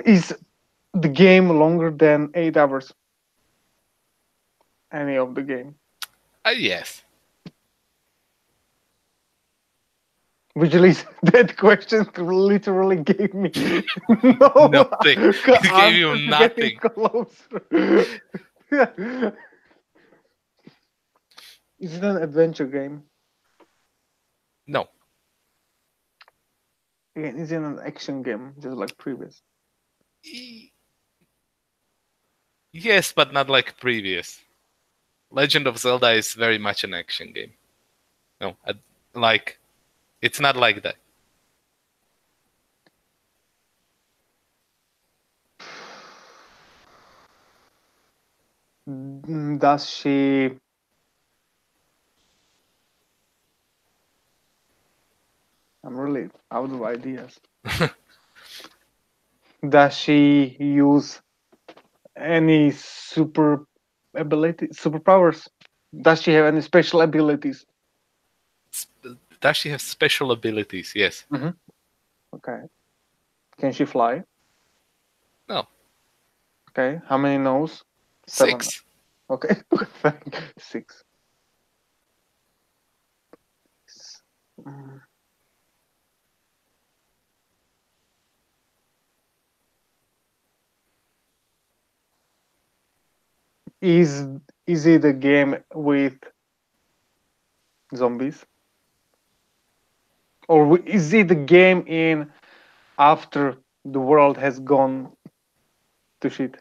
Is the game longer than 8 hours? Any of the game? Yes. Visually, that question literally gave me no Nothing. It gave you answer nothing. getting closer. Is it an adventure game? No. Again, is it an action game, just like previous? Yes, but not like previous. Legend of Zelda is very much an action game. No, like it's not like that. Does she? I'm really out of ideas. Does she use any superpowers? Does she have any special abilities? Does she have special abilities? Yes. Okay. Can she fly? No. Okay. How many nose? 7. 6. Okay. 6. Mm. Is is it a game with zombies? Or is it a game in after the world has gone to shit?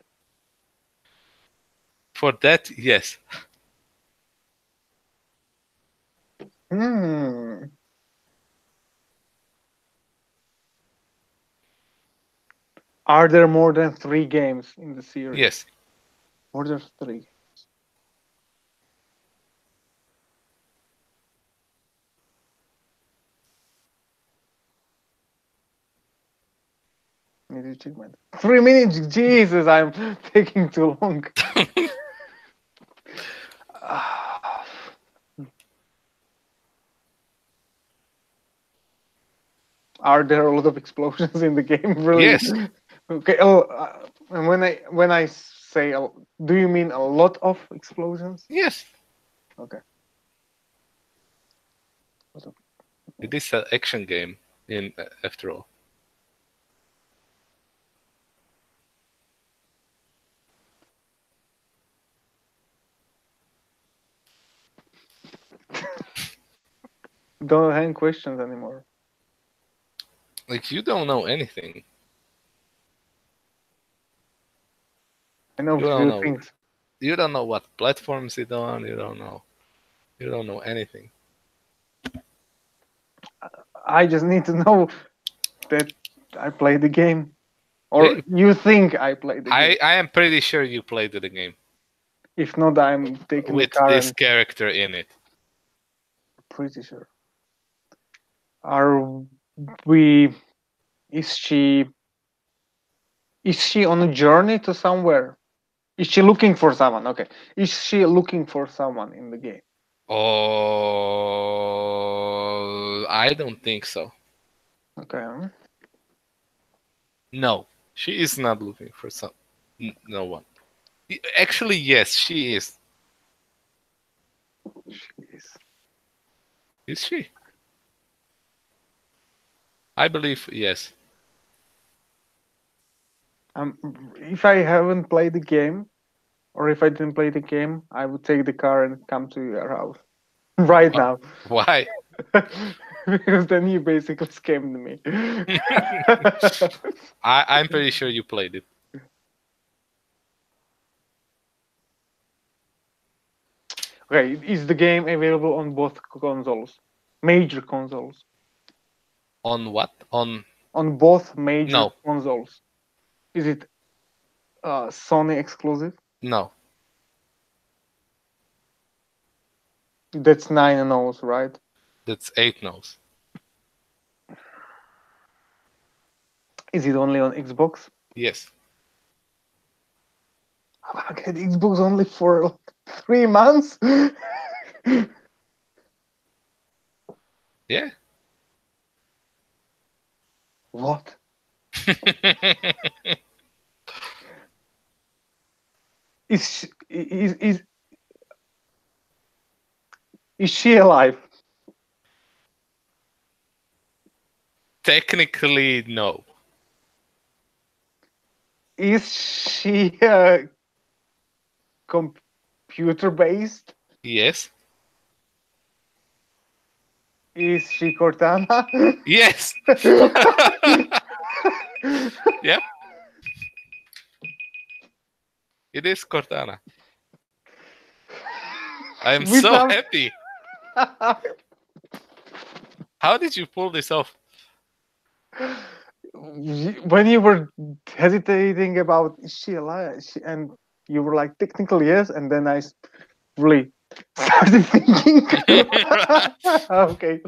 For that, yes. Hmm. Are there more than 3 games in the series? Yes. More than 3. Need to check my 3 minutes. Jesus, I'm taking too long. Are there a lot of explosions in the game? Really? Yes. Okay. And when I say, do you mean a lot of explosions? Yes. Okay. It is an action game in after all. Don't have any questions anymore. Like you don't know anything. I know You don't few know. things. You don't know what platforms it on. You don't know. You don't know anything. I just need to know that I played the game. Or Yeah, you think I played the game. I am pretty sure you played the game If not, I'm taking the with car this and character in it. pretty sure. Are we? Is she Is she on a journey to somewhere? Is she looking for someone? Okay. Is she looking for someone in the game? Oh, I don't think so. Okay. No, she is not looking for no one. Actually, yes, she is. She is. Is she? I believe yes. If I haven't played the game, or if I didn't play the game, I would take the car and come to your house right now. Why? Because then you basically scammed me. I'm pretty sure you played it. Okay, is the game available on both consoles? Major consoles? On what? On both major No, consoles? Is it Sony exclusive? no. That's 9 and O's, right? That's 8 no's. Is it only on Xbox? Yes. I get Xbox only for like 3 months? Yeah. What? Is she alive? Technically, no. Is she computer based? Yes. Is she Cortana? Yes. Yep. It is Cortana. I'm so happy. How did you pull this off? When you were hesitating about is she alive, and you were like technically yes, and then I really started thinking. Okay.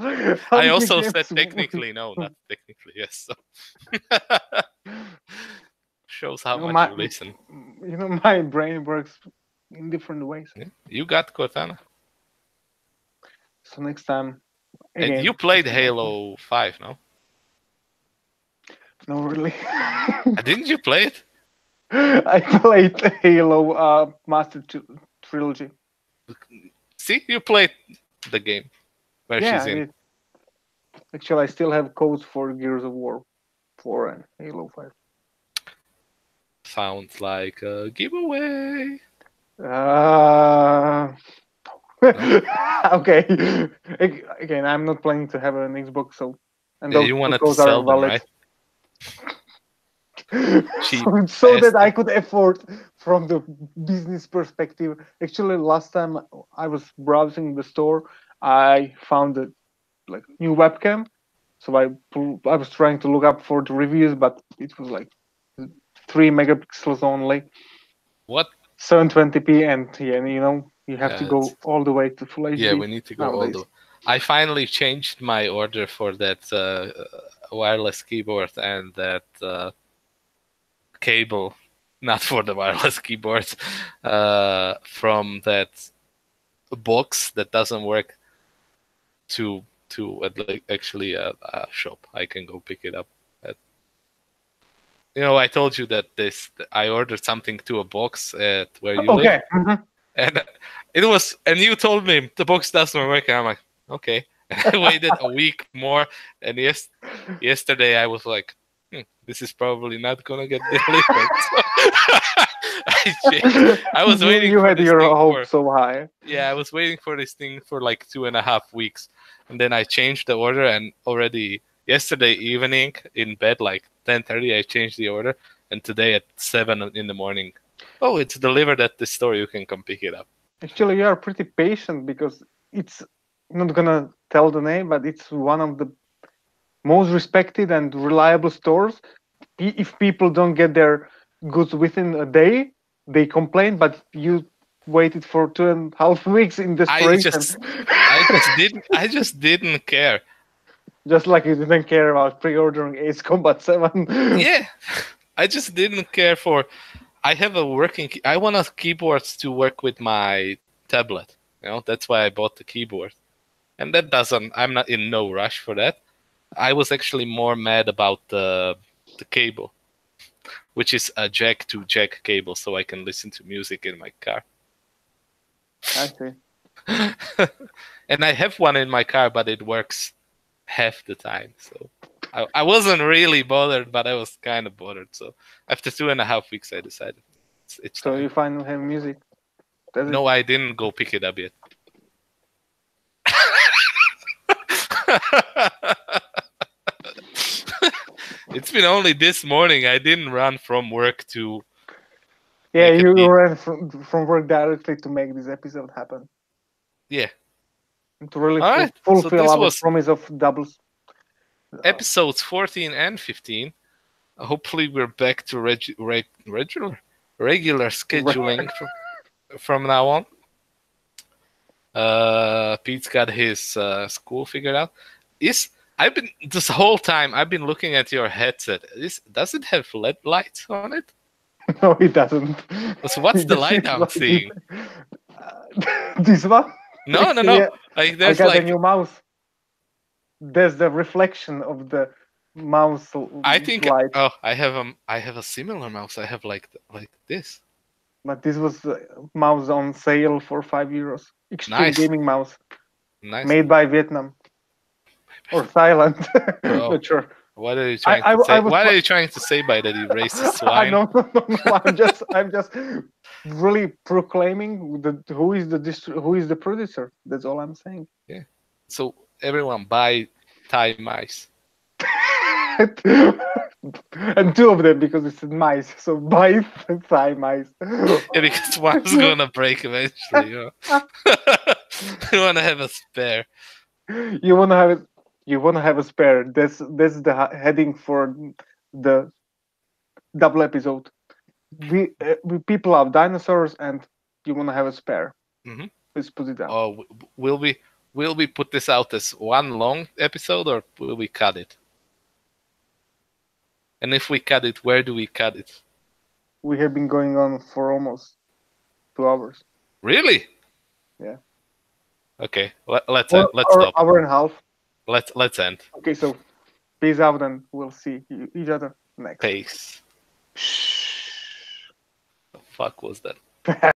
I also said technically no, not technically yes. So. Shows how much you listen. You know, my brain works in different ways. Yeah. You got Cortana. So next time, again. And you played Halo 5, no? No, really. Didn't you play it? I played Halo Master Trilogy. See, you played the game where Yeah, she's in. I did. Actually, I still have codes for Gears of War 4 and Halo 5. Sounds like a giveaway. Okay. Again, I'm not planning to have an Xbox, so and those you wanted to sell them, right? so that I could afford from the business perspective. Actually, last time I was browsing the store, I found a new webcam. So I was trying to look up for the reviews, but it was like 3 megapixels only. What? 720p, and you have to go all the way to full HD. Yeah, we need to go all the way. I finally changed my order for that wireless keyboard and that cable, not for the wireless keyboard, from that box that doesn't work to actually a shop. I can go pick it up. I told you that I ordered something to a box at where you live. Mm-hmm. And and you told me the box doesn't work. And I'm like, okay. And I waited a week more, and yesterday I was like, this is probably not gonna get delivered. So I was waiting. You had your hopes so high. Yeah, I was waiting for this thing for like 2.5 weeks, and then I changed the order, and already yesterday evening in bed, like 10:30, I changed the order, and today at 7 in the morning, oh, it's delivered at the store. You can come pick it up. Actually, you are pretty patient because it's not gonna tell the name, but it's one of the most respected and reliable stores. If people don't get their goods within a day, they complain, but you waited for 2.5 weeks in desperation. I just didn't care. Just like you didn't care about pre-ordering Ace Combat 7. Yeah. I just didn't care for. I have a working. I want a keyboard to work with my tablet. That's why I bought the keyboard. And that doesn't. I'm not in no rush for that. I was actually more mad about the cable, which is a jack to jack cable, so I can listen to music in my car. I see. And I have one in my car, but it works half the time. So I wasn't really bothered, but I was kind of bothered. So after 2.5 weeks, I decided it's So time. you finally have music. That's No, I didn't go pick it up yet. It's been only this morning. I didn't run from work to. Yeah, make a you beat. ran from work directly to make this episode happen. Yeah. And to really All right. So fulfill this our was promise of doubles. episodes 14 and 15. Hopefully, we're back to regular scheduling from now on. Pete's got his school figured out. I've been this whole time. I've been looking at your headset. Does it have LED lights on it? No, it doesn't. So what's the light I'm seeing? This one? No. Yeah, Like I there's got a like new mouse. There's the reflection of the mouse I think light. I have a similar mouse. I have like this. But this was a mouse on sale for €5. Extreme Nice. gaming mouse. Nice. Made by Vietnam. Or Thailand. Oh. Not sure. What are you trying to say? What are you trying to say by that, you racist swine? No. I'm just really proclaiming who is the producer. That's all I'm saying. Yeah. So everyone buy Thai mice. And two of them because it's mice. So buy Thai mice. Yeah, because one's gonna break eventually. You wanna have a spare. You wanna have it. You wanna have a spare. That's the heading for the double episode. We people love dinosaurs, and you wanna have a spare. Mm-hmm. Let's put it down. Oh, will we put this out as one long episode, or will we cut it? And if we cut it, where do we cut it? We have been going on for almost 2 hours. Really? Yeah. Okay, let's stop. Hour and a half. Let's end. Okay, so peace out, and we'll see each other next. Peace. Shh. The fuck was that?